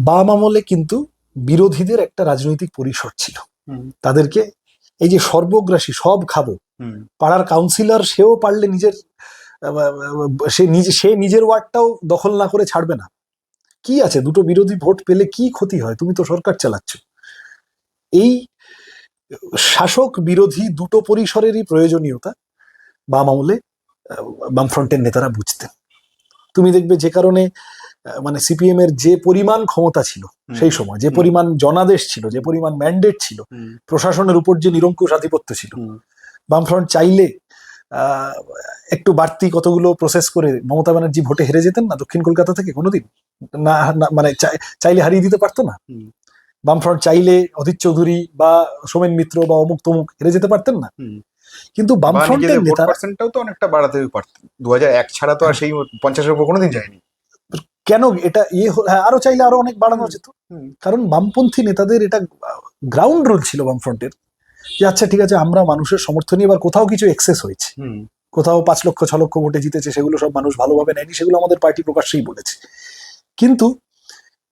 বাম আমলে কিন্তু বিরোধীদের একটা রাজনৈতিক পরিসর ছিল। তাদেরকে এই যে সর্বগ্রাসী সব খাবো, পাড়ার কাউন্সিলর সেও পারলে সে নিজের ওয়ার্ডটাও দখল না করে ছাড়বে না। কি আছে, দুটো বিরোধী ভোট পেলে কি ক্ষতি হয়, তুমি তো সরকার চালাচ্ছ। এই শাসক বিরোধী দুটো পরিসরেরই প্রয়োজনীয়তা বাম আমলে বামফ্রন্টের নেতারা বুঝতেন। তুমি দেখবে যে কারণে সিপিএম এর যে পরিমাণ ক্ষমতা ছিল সেই সময়, যে পরিমাণ জনাদেশ ছিল, যে পরিমাণ ম্যান্ডেট ছিল, প্রশাসনের উপর যে নিরঙ্কুশ আধিপত্য ছিল, বামফ্রন্ট চাইলে একটু বাড়তি কতগুলো প্রসেস করে মমতা ব্যানার্জি ভোটে হেরে যেতেন না দক্ষিণ কলকাতা থেকে কোনোদিন না, চাইলে হারিয়ে দিতে পারতো না। বামফ্রন্ট চাইলে অধীর চৌধুরী বা সোমেন মিত্র বা অমুক তমুক হেরে যেতে পারতেন না। কিন্তু বামফ্রন্টের নেতারা তো অনেকটা বাড়াতে পারতেন। 2001 ছাড়া তো আর সেই 50-এর উপর কোনোদিন যায়নি। কেন এটা আরো চাইলে আরো অনেক বাড়ানো যেত। কারণ বামপন্থী নেতাদের এটা গ্রাউন্ড রুল ছিল বামফ্রন্টের, যে আচ্ছা ঠিক আছে আমরা মানুষের সমর্থনে, এবার কোথাও কিছু এক্সেস হয়েছে, কোথাও 5 লক্ষ 6 লক্ষ ভোটে জিতেছে, সেগুলো সব মানুষ ভালোভাবে নেয়নি, সেগুলো আমাদের পার্টি প্রকাশ্যেই বলেছে। কিন্তু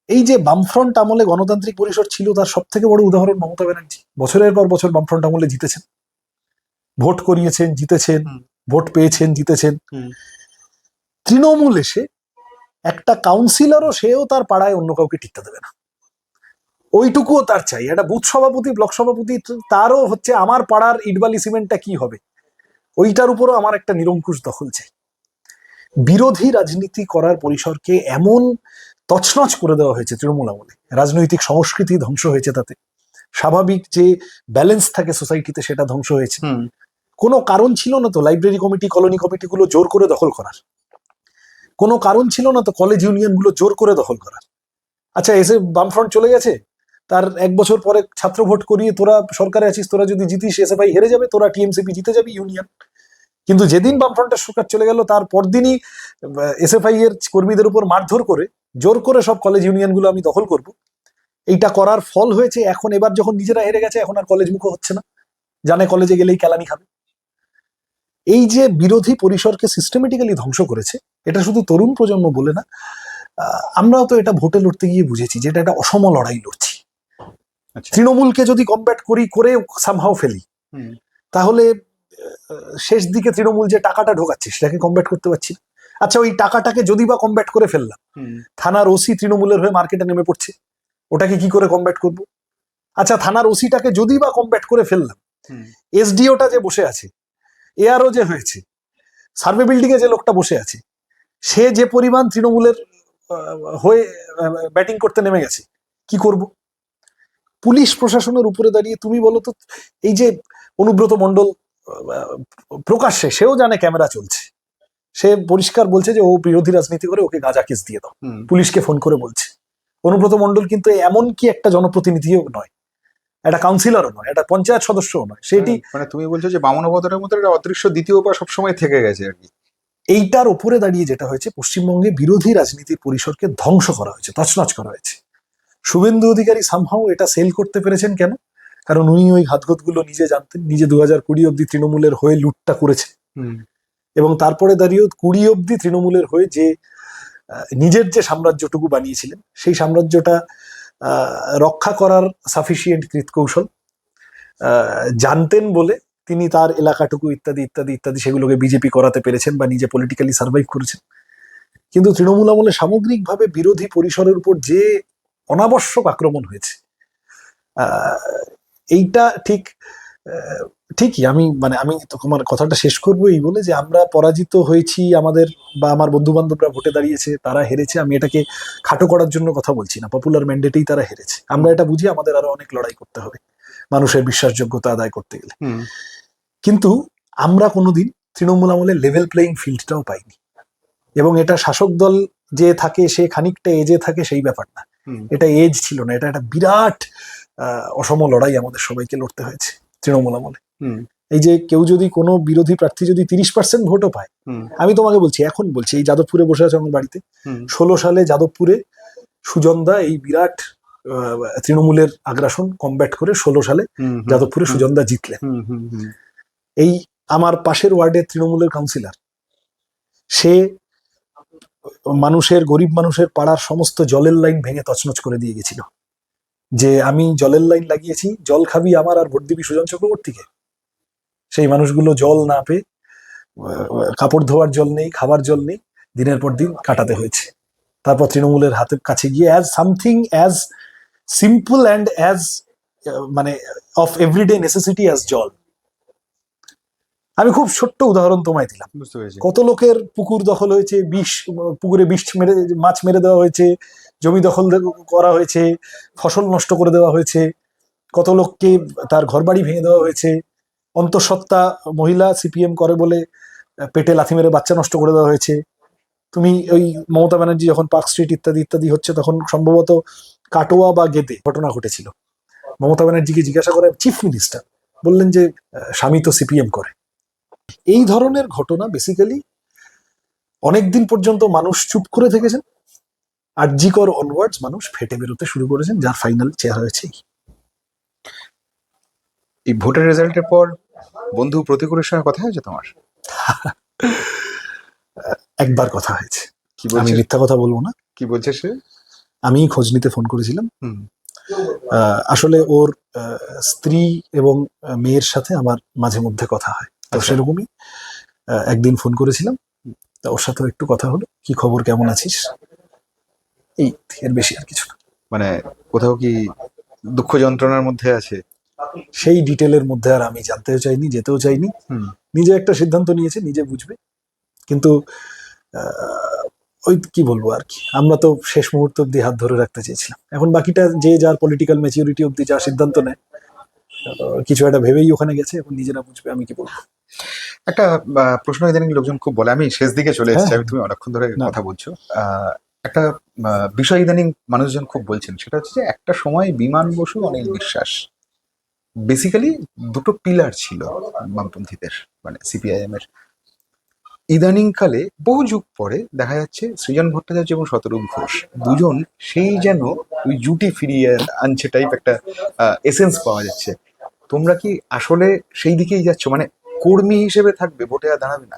এই যে বামফ্রন্ট আমলে গণতান্ত্রিক পরিসর ছিল, তার সব থেকে বড় উদাহরণ মমতা ব্যানার্জি। বছরের পর বছর বামফ্রন্ট আমলে জিতেছেন, ভোট করিয়েছেন, জিতেছেন, ভোট পেয়েছেন, জিতেছেন। তৃণমূল এসে একটা কাউন্সিলরও সেও তার পাড়ায় অন্য কাউকে টিকতে দেবে না, ওইটুকুও তার চাই। একটা বুথ সভাপতি, ব্লক সভাপতি, তারও হচ্ছে আমার পাড়ার ইটবালি সিমেন্টটা কি হবে, ওইটার উপরও আমার একটা নিরঙ্কুশ দখল চাই। বিরোধী রাজনীতি করার পরিসরকে এমন তছনছ করে দেওয়া হয়েছে তৃণমূল আমলে, রাজনৈতিক সংস্কৃতি ধ্বংস হয়েছে, তাতে স্বাভাবিক যে ব্যালেন্স থাকে সোসাইটিতে সেটা ধ্বংস হয়েছে। কোনো কারণ ছিল না তো লাইব্রেরি কমিটি, কলোনি কমিটিগুলো জোর করে দখল করার, কোনো কারণ ছিল না তো কলেজ ইউনিয়নগুলো জোর করে দখল করার। আচ্ছা এসে বামফ্রন্ট চলে গেছে, তার 1 বছর পরে ছাত্র ভোট করিয়ে তোরা সরকারে আছিস, তোরা যদি জিতিস এসএফআই হেরে যাবে, তোরা টিএমসিপি জিতে যাবি ইউনিয়ন। কিন্তু যেদিন বামফ্রন্টের সরকার চলে গেল তার পরদিনই এসএফআই এর কর্মীদের উপর মারধর করে জোর করে সব কলেজ ইউনিয়নগুলো আমি দখল করব। এইটা করার ফল হয়েছে এখন এবার যখন নিজেরা হেরে গেছে, এখন আর কলেজ মুখ হচ্ছে না, জানে কলেজে গেলেই কেলানি খাবে। এই যে বিরোধী পরিসরকে সিস্টেমেটিক্যালি ধ্বংস করেছে, এটা শুধু তরুণ প্রজন্ম বলে না, আমরাও তো এটা ভোটে লড়তে গিয়ে বুঝেছি যে এটা একটা অসম লড়াই লড়ছি। তৃণমূলকে যদি কমব্যাট করে সামহাও ফেলি, তাহলে শেষ দিকে তৃণমূল যে টাকাটা ঢোকাচ্ছে সেটাকে কমব্যাট করতে পারছি। আচ্ছা ওই টাকাটাকে যদি বা কমব্যাট করে ফেললাম, থানার ওসি তৃণমূলের হয়ে মার্কেটে নেমে পড়ছে, ওটাকে কি করে কমব্যাট করব? আচ্ছা থানার ওসিটাকে যদি বা কমব্যাট করে ফেললাম, এসডিওটা যে বসে আছে, এআরও যে হয়েছে, সার্ভে বিল্ডিং এ যে লোকটা বসে আছে, সে যে পরিমাণ তৃণমূলের হয়ে ব্যাটিং করতে নেমে গেছে, কি করব? পুলিশ প্রশাসনের উপরে দাঁড়িয়ে তুমি বলো তো, এই যে অনুব্রত মণ্ডল প্রকাশ্যে সেও জানে ক্যামেরা চলছে, সে পরিষ্কার বলছে যে ও বিরোধী রাজনীতি করে, ওকে গাঁজা কেস দিয়ে দাও, পুলিশকে ফোন করে বলছে। অনুব্রত মণ্ডল কিন্তু এমন কি একটা জনপ্রতিনিধিও নয়, একটা কাউন্সিলরও নয়, একটা পঞ্চায়েত সদস্যও নয়, সেটি তুমি বলছো যে বামনবতারের মতো একটা অদৃশ্য দ্বিতীয় পা সবসময় থেকে গেছে আর কি। এইটার উপরে দাঁড়িয়ে যেটা হয়েছে, পশ্চিমবঙ্গে বিরোধী রাজনীতির পরিসরকে ধ্বংস করা হয়েছে, তছনছ করা হয়েছে। শুভেন্দু অধিকারী সামহাও এটা সেল করতে পেরেছেন কেন? কারণ উনি ওই ঘাতঘাতগুলো নিজে জানতেন, নিজে 2020 অব্দি তৃণমূলের হয়ে লুটটা করেছে, এবং তারপরে দাঁড়িয়ে 20 অব্দি তৃণমূলের হয়ে যে নিজের যে সাম্রাজ্যটুকু বানিয়েছিলেন, সেই সাম্রাজ্যটা রক্ষা করার সাফিসিয়েন্ট কৃতকৌশল জানতেন বলে তিনি তার এলাকাটুকু ইত্যাদি ইত্যাদি ইত্যাদি সেগুলোকে বিজেপি করাতে পেরেছেন বা নিজে পলিটিক্যালি সার্ভাইভ করেছেন। কিন্তু তৃণমূল আমলে সামগ্রিকভাবে বিরোধী পরিসরের উপর যে অনাবশ্যক আক্রমণ হয়েছে, এইটা ঠিক ঠিকই, আমি তোমার কথাটা শেষ করবো এই বলে যে আমরা পরাজিত হয়েছি, আমাদের বা আমার বন্ধু বান্ধবরা ভোটে দাঁড়িয়েছে, তারা হেরেছে, আমি এটাকে খাটো করার জন্য কথা বলছি না, পপুলার ম্যান্ডেটেই তারা হেরেছে। আমরা এটা বুঝি আমাদের আরো অনেক লড়াই করতে হবে মানুষের বিশ্বাসযোগ্যতা আদায় করতে গেলে। কিন্তু আমরা কোনোদিন তৃণমূল আমলে লেভেল প্লেইং ফিল্ডটাও পাইনি, এবং এটা শাসক দল যে থাকে সে খানিকটা এজে থাকে সেই ব্যাপার না, এটা এজ ছিল না, এটা একটা বিরাট অসম লড়াই আমাদের সবাইকে লড়তে হয়েছে তৃণমূল আমলে। এই যে কেউ যদি কোনো বিরোধী প্রার্থী যদি 30% ভোটও পায়, আমি তোমাকে বলছি, এখন বলছি, এই যাদবপুরে বসে আছে আমার বাড়িতে, 16 সালে যাদবপুরে সুজনদা এই বিরাট তৃণমূলের আগ্রাসন কমব্যাট করে 16 সালে যাদবপুরে সুজনদা জিতলেন। এই আমার পাশের ওয়ার্ডের তৃণমূলের কাউন্সিলর, সে গরিব মানুষের পাড়ার সমস্ত জলের লাইন ভেঙে তছনছ করে দিয়ে গেছিল, যে আমি জলের লাইন লাগিয়েছি, জল খাবি আমার আর ভোট দিবি সুজন চক্রবর্তীকে। সেই মানুষগুলো জল না পেয়ে, কাপড় ধোয়ার জল নেই, খাবার জল নেই, দিনের পর দিন কাটাতে হয়েছে। তারপর তৃণমূলের হাতের কাছে গিয়ে as something as simple and as মানে অফ এভরিডে নেসেসিটি অ্যাজ জল। আমি খুব ছোট্ট উদাহরণ তোমায় দিলাম, কত লোকের পুকুর দখল হয়েছে, পুকুরে মাছ মেরে দেওয়া হয়েছে, জমি দখল করা হয়েছে, ফসল নষ্ট করে দেওয়া হয়েছে, কত লোককে তার ঘরবাড়ি ভেঙে দেওয়া হয়েছে, অন্তঃসত্ত্বা মহিলা সিপিএম করে বলে পেটে লাথি মেরে বাচ্চা নষ্ট করে দেওয়া হয়েছে। তুমি ওই মমতা ব্যানার্জি যখন পার্ক স্ট্রিট ইত্যাদি ইত্যাদি হচ্ছে, তখন সম্ভবত কাটোয়া বা গেদে ঘটনা ঘটেছিল, মমতা ব্যানার্জিকে জিজ্ঞাসা করে চিফ মিনিস্টার বললেন যে স্বামী তো সিপিএম করে। এই ধরনের ঘটনা বেসিক্যালি অনেকদিন পর্যন্ত মানুষ চুপ করে থেকেছেন, আরজিকর অনওয়ার্ডস মানুষ ফেটে বেরোতে শুরু করেছেন, যার ফাইনাল চেহারা হয়েছে এই ভোটের রেজাল্টের পর বন্ধু প্রতিকূলের সঙ্গে কথা হয়েছে তোমার? একবার কথা হয়েছে। কি আমি বলছে? মিথ্যা কথা বলবো না। কি বলছে সে? আমি খোঁজ নিতে ফোন করেছিলাম। আসলে ওর স্ত্রী এবং মেয়ের সাথে আমার মাঝে মধ্যে কথা হয়, তো সেরকমই একদিন ফোন করেছিলাম, তা ওর সাথেও একটু কথা হলো, কি খবর, কেমন আছিস, এই এর বেশি আর কিছু না। মানে কোথাও কি দুঃখ যন্ত্রণার মধ্যে আছে? সেই ডিটেলের মধ্যে আর আমি জানতেও চাইনি, যেতেও চাইনি। নিজে একটা সিদ্ধান্ত নিয়েছে, নিজে বুঝবে। কিন্তু ওই কি বলবো আর কি, আমরা তো শেষ মুহূর্ত অব্দি হাত ধরে রাখতে চেয়েছিলাম। এখন বাকিটা যে যার পলিটিক্যাল ম্যাচিউরিটি অব্দি যা সিদ্ধান্ত নেয়, কিছু একটা ভেবেই ওখানে গেছে, এখন নিজেরা বুঝবে, আমি কি বলবো। একটা প্রশ্ন ইদানিং লোকজন খুব বলে, আমি শেষ দিকে চলে এসেছি, আমি তুমি অনেকক্ষণ ধরে কথা বলছো। একটা বিষয় ইদানিং মানুষজন খুব বলছেন, সেটা হচ্ছে যে একটা সময় বিমান বসু, অনিল বিশ্বাস বেসিক্যালি দুটো পিলার ছিল বামপন্থীদের, মানে সিপিআইএম এর। ইদানিং কালে বহু যুগ পরে দেখা যাচ্ছে সৃজন ভট্টাচার্য এবং শতরূপ ঘোষ দুজন সেই যেন ওই জুটি ফিরিয়ে আনছে টাইপ একটা এসেন্স পাওয়া যাচ্ছে। তোমরা কি আসলে সেই দিকেই যাচ্ছ, মানে কর্মী হিসেবে থাকবে, ভোটে আর দাঁড়াবে না?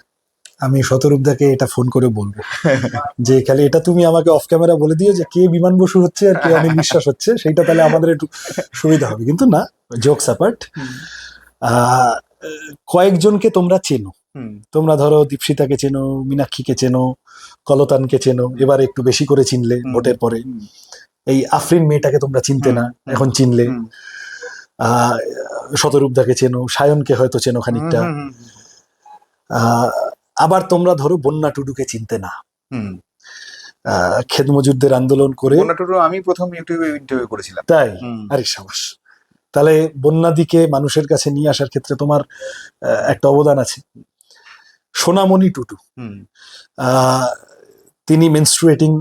আমি শতরূপদাকে এটা ফোন করে বলবো যে খালি এটা তুমি আমাকে অফ ক্যামেরা বলে দিও যে কে বিমান বসু হচ্ছে আর কে অনিল বিশ্বাস হচ্ছে, সেইটা তাহলে আমাদের একটু সুবিধা হবে। কিন্তু না, জোকস অ্যাপার্ট, কয়েকজনকে তোমরা চেনো, তোমরা ধরো দীপশিতাকে চেনো, মীনাক্ষীকে চেনো, কলতানকে চেনো, এবার একটু বেশি করে চিনলে ভোটের পরে। এই আফরিন মেয়েটাকে তোমরা চিনতে না, এখন চিনলে। শতরূপদাকে চেনো, সায়নকে হয়তো চেনো খানিকটা। আবার তোমরা ধরো বন্যা টুডুকে চিনতে না, খেত মজুরদের আন্দোলন করে। বন্যা টুডু আমি প্রথম ইউটিউবে ইন্টারভিউ করেছিলাম। তাই? আরে সাহস! তাহলে বন্যাদিকে মানুষের কাছে নিয়ে আসার ক্ষেত্রে তোমার একটা অবদান আছে। সোনামণি টুডু, তিনি মেনস্ট্রুয়েটিং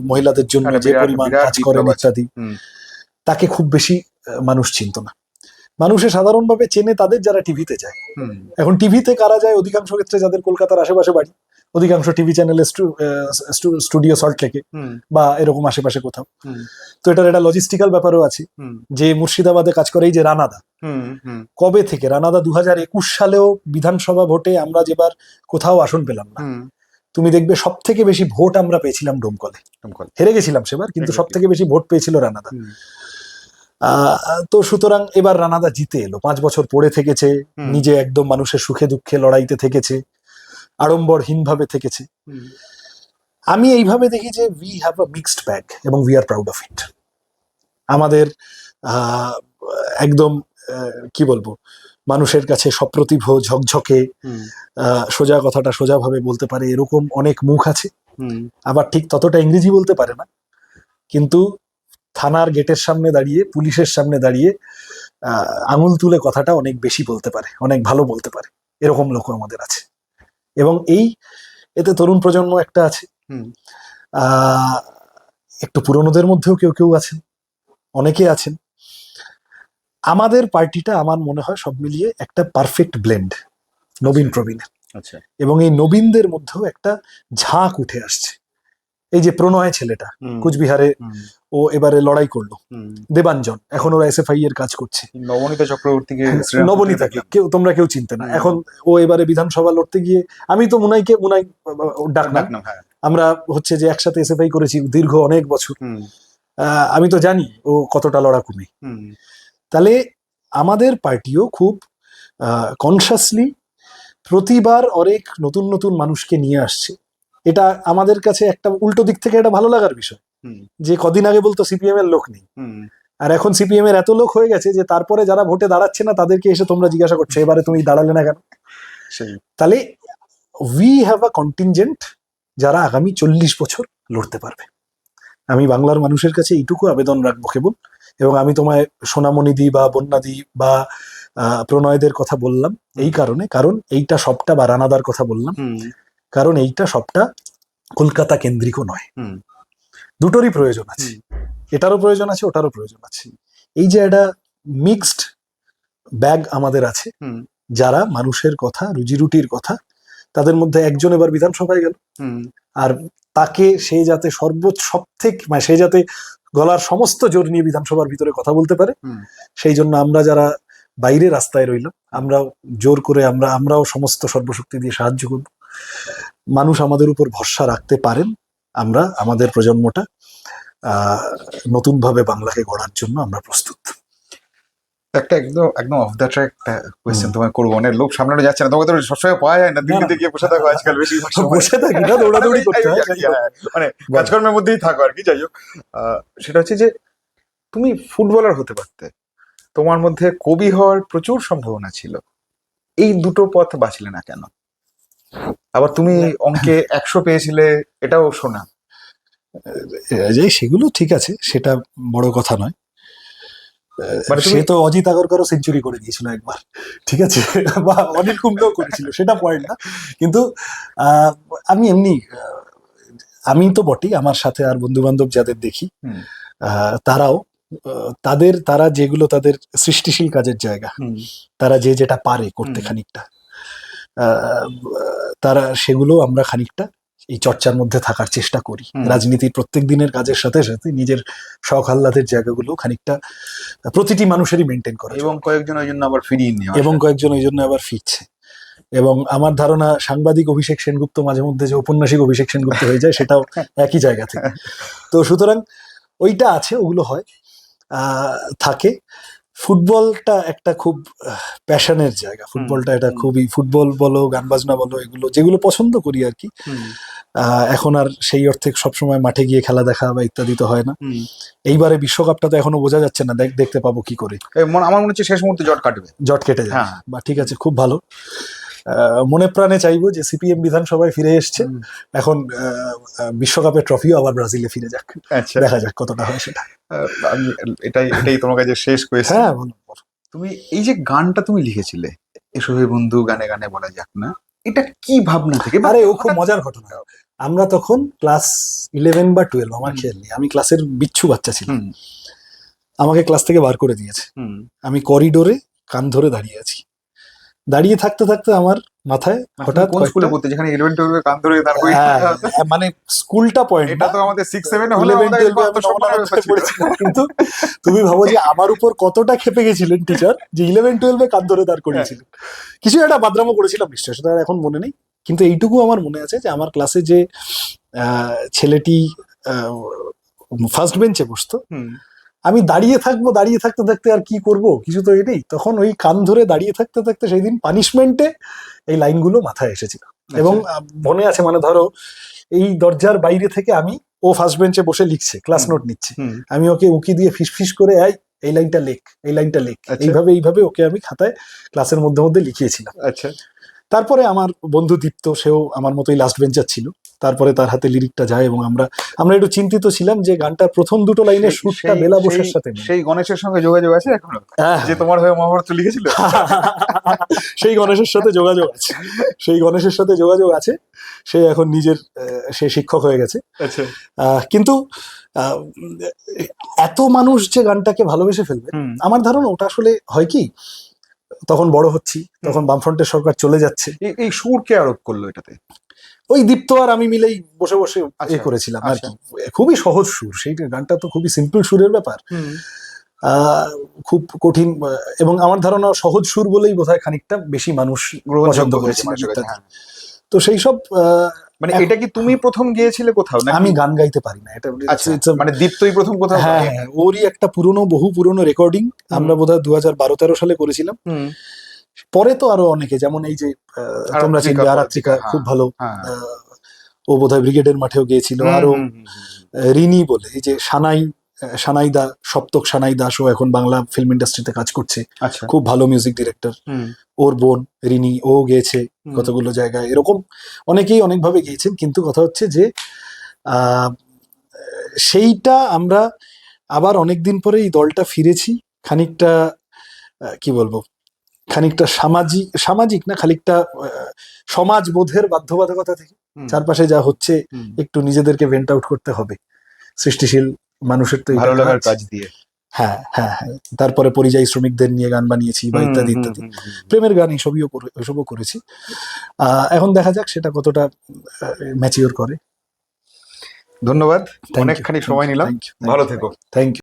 মহিলাদের জন্য যে পরিমাণ কাজ করেন ইত্যাদি, তাকে খুব বেশি মানুষ চিনত না। মানুষে সাধারণভাবে চেনে তাদের যারা টিভিতে যায়। এখন টিভিতে কারা যায়? অধিকাংশ ক্ষেত্রে যাদের কলকাতার আশেপাশে বাড়ি, অধিকাংশ টিভি চ্যানেলে স্টুডিও সল্ট লেকে বা এরকম আশেপাশে কোথাও। তো এটার একটা লজিস্টিক্যাল ব্যাপারও আছে, যে মুর্শিদাবাদে কাজ করে এই যে রানাদা, কবে থেকে রানাদা 2021 সালেও বিধানসভা ভোটে আমরা যেবার কোথাও আসন পেলাম না, তুমি দেখবে সব থেকে বেশি ভোট আমরা পেয়েছিলাম ডোমকলে। হেরে গেছিলাম সেবার, কিন্তু সব থেকে বেশি ভোট পেয়েছিল রানাদা। তো সুতরাং এবার রানাদা জিতে এলো, 5 বছর পড়ে থেকেছে, নিজে একদম মানুষের সুখে দুঃখে লড়াইতে থেকেছে, আড়ম্বরহীন ভাবে থেকেছে। আমি এইভাবে দেখি যে we have a mixed bag এবং we are proud of it. আমাদের একদম কি বলবো, মানুষের কাছে সপ্রতিভ ঝকঝকে, সোজা কথাটা সোজাভাবে বলতে পারে এরকম অনেক মুখ আছে। আবার ঠিক ততটা ইংরেজি বলতে পারে না, কিন্তু থানার গেটের সামনে দাঁড়িয়ে, পুলিশের সামনে দাঁড়িয়ে আঙুল তুলে কথাটা অনেক বেশি বলতে পারে, অনেক ভালো বলতে পারে, এরকম লোক আমাদের আছে। এবং এতে তরুণ প্রজন্ম একটা আছে, একটু পুরনোদের মধ্যেও কেউ কেউ আছেন, অনেকে আছেন। আমাদের পার্টিটা আমার মনে হয় সব মিলিয়ে একটা পারফেক্ট ব্লেন্ড নবীন প্রবীণের। আচ্ছা। এবং এই নবীনদের মধ্যেও একটা ঝাঁক উঠে আসছে। এই যে প্রণয় ছেলেটা কুচবিহারে, ও এবারে লড়াই করলো, দেবাঞ্জন, এখন ওরা এসএফআই এর কাজ করছে। নবনীতা চক্রবর্তীকে, নবনীতাকে তোমরা কেউ চিনতে না, এখন ও এবারে বিধানসভা লড়তে গিয়ে, আমি তো মুনাই ডাকনাম, আমরা হচ্ছে যে একসাথে এসএফআই করেছি দীর্ঘ অনেক বছর, আমি তো জানি ও কতটা লড়াকু মেয়ে। তাহলে আমাদের পার্টিও খুব কনসাসলি প্রতিবার অনেক নতুন নতুন মানুষকে নিয়ে আসছে। এটা আমাদের কাছে একটা উল্টো দিক থেকে এটা ভালো লাগার বিষয়, যে কদিন আগে বলতো সিপিএম এর লোক নেই, আর এখন সিপিএম এর এত লোক হয়ে গেছে যে তারপরে যারা ভোটে দাঁড়াচ্ছে না তাদেরকে এসে তোমরা জিজ্ঞাসা করছো এবারে তুমি দাঁড়ালে না কেন। তাহলে উই হ্যাভ আ কন্টিনজেন্ট যারা আগামী 40 বছর লড়তে পারবে। আমি বাংলার মানুষের কাছে এইটুকু আবেদন রাখবো কেবল, এবং আমি তোমায় সোনামণিদি বা বন্যাদি বা প্রণয়দের কথা বললাম এই কারণে, কারণ এইটা সবটা, বা রানাদার কথা বললাম কারণ এইটা সবটা কলকাতা কেন্দ্রিকও নয়, দুটোরই প্রয়োজন আছে, এটারও প্রয়োজন আছে, ওটারও প্রয়োজন আছে। এই যে একটা মিক্সড ব্যাগ আমাদের আছে, যারা মানুষের কথা, রুজিরুটির কথা, তাদের মধ্যে একজন এবার বিধানসভায় গেল, আর তাকে সে যাতে সব থেকে, মানে সে যাতে গলার সমস্ত জোর নিয়ে বিধানসভার ভিতরে কথা বলতে পারে, সেই জন্য আমরা যারা বাইরে রাস্তায় রইলাম, আমরাও জোর করে আমরাও সমস্ত সর্বশক্তি দিয়ে সাহায্য করব। মানুষ আমাদের উপর ভরসা রাখতে পারেন, আমরা আমাদের প্রজন্মটা নতুনভাবে বাংলাকে গড়ার জন্য আমরা প্রস্তুত। একটা একদম একদম অফ দ্য ট্র্যাক কোয়েশ্চেন তোমায় করবো, অনেক লোক সামনে যাচ্ছে না, তোমাকে তো সবসময় পাওয়া যায় না, দিল্লিতে গিয়ে বসে থাকো আজকাল, বেশি বসে থাকি না, দৌড়াদৌড়ি করতে হয়, মানে কাজকর্মের মধ্যেই থাকো আর কি। যাই হোক, সেটা হচ্ছে যে তুমি ফুটবলার হতে পারতে, তোমার মধ্যে কবি হওয়ার প্রচুর সম্ভাবনা ছিল, এই দুটো পথ বাঁচলে না কেন? আবার তুমি অঙ্কে 100 পেয়েছিলে, এটাও শোনা। সেগুলো ঠিক আছে, সেটা বড় কথা নয়। সে তো অজিত আগরকরও সেঞ্চুরি করে দিয়েছিল একবার, ঠিক আছে, বা অনিল কুম্বলেও করেছিল, সেটা পয়েন্ট না। কিন্তু আমি এমনি, আমি তো বটেই, আমার সাথে আর বন্ধু বান্ধব যাদের দেখি, তারাও তারা যেগুলো তাদের সৃষ্টিশীল কাজের জায়গা, তারা যেটা পারে করতে খানিকটা, তারা সেগুলো আমরা খানিকটা এই চর্চার মধ্যে থাকার চেষ্টা করি। রাজনীতির প্রত্যেক দিনের কাজের সাথে সাথে নিজের শখ আহ্লাদের জায়গাগুলো খানিকটা প্রতিটি মানুষেরই মেনটেন করে, এবং কয়েকজন ওই জন্য আবার ফিরিয়ে নিয়ে, এবং কয়েকজন ওই জন্য আবার ফিরছে। এবং আমার ধারণা সাংবাদিক অভিষেক সেনগুপ্ত মাঝে মধ্যে যে ঔপন্যাসিক অভিষেক সেনগুপ্ত হয়ে যায়, সেটাও একই জায়গা থেকে। তো সুতরাং ওইটা আছে, ওগুলো হয়, থাকে। ফুটবলটা একটা খুব প্যাশনের জায়গা, ফুটবলটা এটা খুবই, ফুটবল বলো, গান বাজনা বলো, এগুলো যেগুলো পছন্দ করি আর কি। এখন আর সেই অর্থে সবসময় মাঠে গিয়ে খেলা দেখা বা ইত্যাদি তো হয় না। এইবারে বিশ্বকাপটা তো এখনো বোঝা যাচ্ছে না, দেখতে পাবো কি করে। আমার মনে হচ্ছে শেষ মুহূর্তে জট কেটে যাবে। বা ঠিক আছে, খুব ভালো। মনে প্রাণে চাইবো যে সিপিএম বিধানসভায় ফিরে এসছে, এখন বিশ্বকাপের ট্রফিও আবার ব্রাজিলে ফিরে যাক, দেখা যাক কতটা হয় সেটা। আমি এটাই তোমার কাছে শেষ কোয়েশ্চেন। হ্যাঁ, তুমি এই যে গানটা তুমি লিখেছিলে, এসো হে বন্ধু গানে গানে বলা যাক না, এটা কি ভাবনা থেকে? আরে ও খুব মজার ঘটনা। আমরা তখন ক্লাস 11 বা 12, আমার খেয়াল নেই, আমি ক্লাসের বিচ্ছু বাচ্চা ছিলাম, আমাকে ক্লাস থেকে বার করে দিয়েছে, আমি করিডোরে কান ধরে দাঁড়িয়ে আছি, দাঁড়িয়ে থাকতে থাকতে আমার মাথায় হঠাৎ, কোন স্কুলে পড়তে, যেখানে 11 12 এ কান ধরে দাঁড়িয়ে, মানে স্কুলটা পয়েন্ট, এটা তো আমাদের 6 7 এ হলো, 11 12 পড়েছিলাম। কিন্তু তুমি ভাবো যে আমার উপর কতটা খেপে গেছিলেন টিচার, যে 11 12 এ কান ধরে দাঁড় করিয়েছিলেন। কিছু একটা বাদরামো করেছিলাম নিশ্চয়, সেটা এখন মনে নেই, কিন্তু এইটুকু আমার মনে আছে যে আমার ক্লাসে যে ছেলেটি ফার্স্ট বেঞ্চে বসতো, আমি দাঁড়িয়ে থাকতে থাকতে আর কি করব, কিছু তো নেই, তখন ওই কান ধরে দাঁড়িয়ে থাকতে থাকতে সেই দিন পানিশমেন্টে এই লাইনগুলো মাথায় এসেছিল। এবং মনে আছে, মানে ধরো এই দরজার বাইরে থেকে ও ফার্স্ট বেঞ্চে বসে লিখছে, ক্লাস নোট নিচ্ছে, আমি ওকে উকি দিয়ে ফিস করে এই লাইনটা লেখ, এই লাইনটা লেখ, আচ্ছা। এইভাবে ওকে আমি খাতায় ক্লাসের মধ্যে মধ্যে লিখিয়েছিলাম। আচ্ছা। তারপরে আমার বন্ধু দীপ্ত, সেও আমার মতোই লাস্ট বেঞ্চার ছিল, তারপরে তার হাতে লিরিকটা যায় এবং আমরা একটু চিন্তিত ছিলাম যে গানটার প্রথম দুটো লাইনের সুরটা বেলা বসের সাথে মেলে। সেই গণেশের সঙ্গে যোগাযোগ আছে এখনো, হ্যাঁ, যে তোমার হয়ে মহাভারত লিখেছিল? সেই গণেশের সাথে যোগাযোগ আছে, সেই গণেশের সাথে যোগাযোগ আছে। সে এখন নিজের সে শিক্ষক হয়ে গেছে। আচ্ছা। কিন্তু এত মানুষ যে গানটাকে ভালোবেসে ফেলবে, আমার ধারণা ওটা আসলে হয় কি, তখন বড় হচ্ছি, তখন বামফ্রন্টের সরকার চলে যাচ্ছে। এই সুর কে আরোপ করলো এটাতে? ওই দীপ্ত আর আমি মিলেই বসে বসে আচ্ছা, করেছিলাম আর আচ্ছা। কি। খুবই সহজ সুর, সেই গানটা তো খুবই সিম্পল সুরের ব্যাপার, খুব কঠিন, এবং আমার ধারণা সহজ সুর বলেই বোধহয় খানিকটা বেশি মানুষ পছন্দ করেছিল ইত্যাদি। তো সেই সব মানে এটা কি তুমি প্রথম গিয়েছিলে কোথাও না? আমি গান গাইতে পারি না, এটা মানে দীপ্তই প্রথম কোথাও? হ্যাঁ, ওরই একটা বহু পুরনো রেকর্ডিং আমরা বোধহয় 2012-13 সালে করেছিলাম। পরে তো আরো অনেকে, যেমন এই যে তোমরা চিনবে আরাত্রিকা, খুব ভালো, ও বোধহয় ব্রিগেডের মাঠেও গিয়েছিল। আরো রিনি বলে, এই যে সানাইদা, সপ্তক সানাই দাস, ও এখন বাংলা ফিল্ম ইন্ডাস্ট্রিতে কাজ করছে, খুব ভালো মিউজিক ডিরেক্টর। ওর বোন রিনি, ও গিয়েছে কতগুলো জায়গায়, এরকম অনেকেই অনেকভাবে গিয়েছেন। কিন্তু কথা হচ্ছে যে সেইটা আমরা আবার অনেকদিন পরে এই দলটা ফিরেছি, খানিকটা কি বলবো, খানিকটা সামাজিক না, খানিকটা সমাজবোধের বাধ্যবাধকতা থেকে, চারপাশে যা হচ্ছে একটু নিজেদেরকে ভেন্ট আউট করতে হবে, সৃষ্টিশীল মানুষের তো ভালো লাগার কাজ দিয়ে। হ্যাঁ হ্যাঁ হ্যাঁ, তারপরে পরিযায়ী শ্রমিকদের নিয়ে গান বানিয়েছি বা ইত্যাদি ইত্যাদি, প্রেমের গান এসবও করেছি। এখন দেখা যাক সেটা কতটা ম্যাচিওর করে। ধন্যবাদ, অনেকখানি সময় নিলাম, ভালো থেকো। Thank you.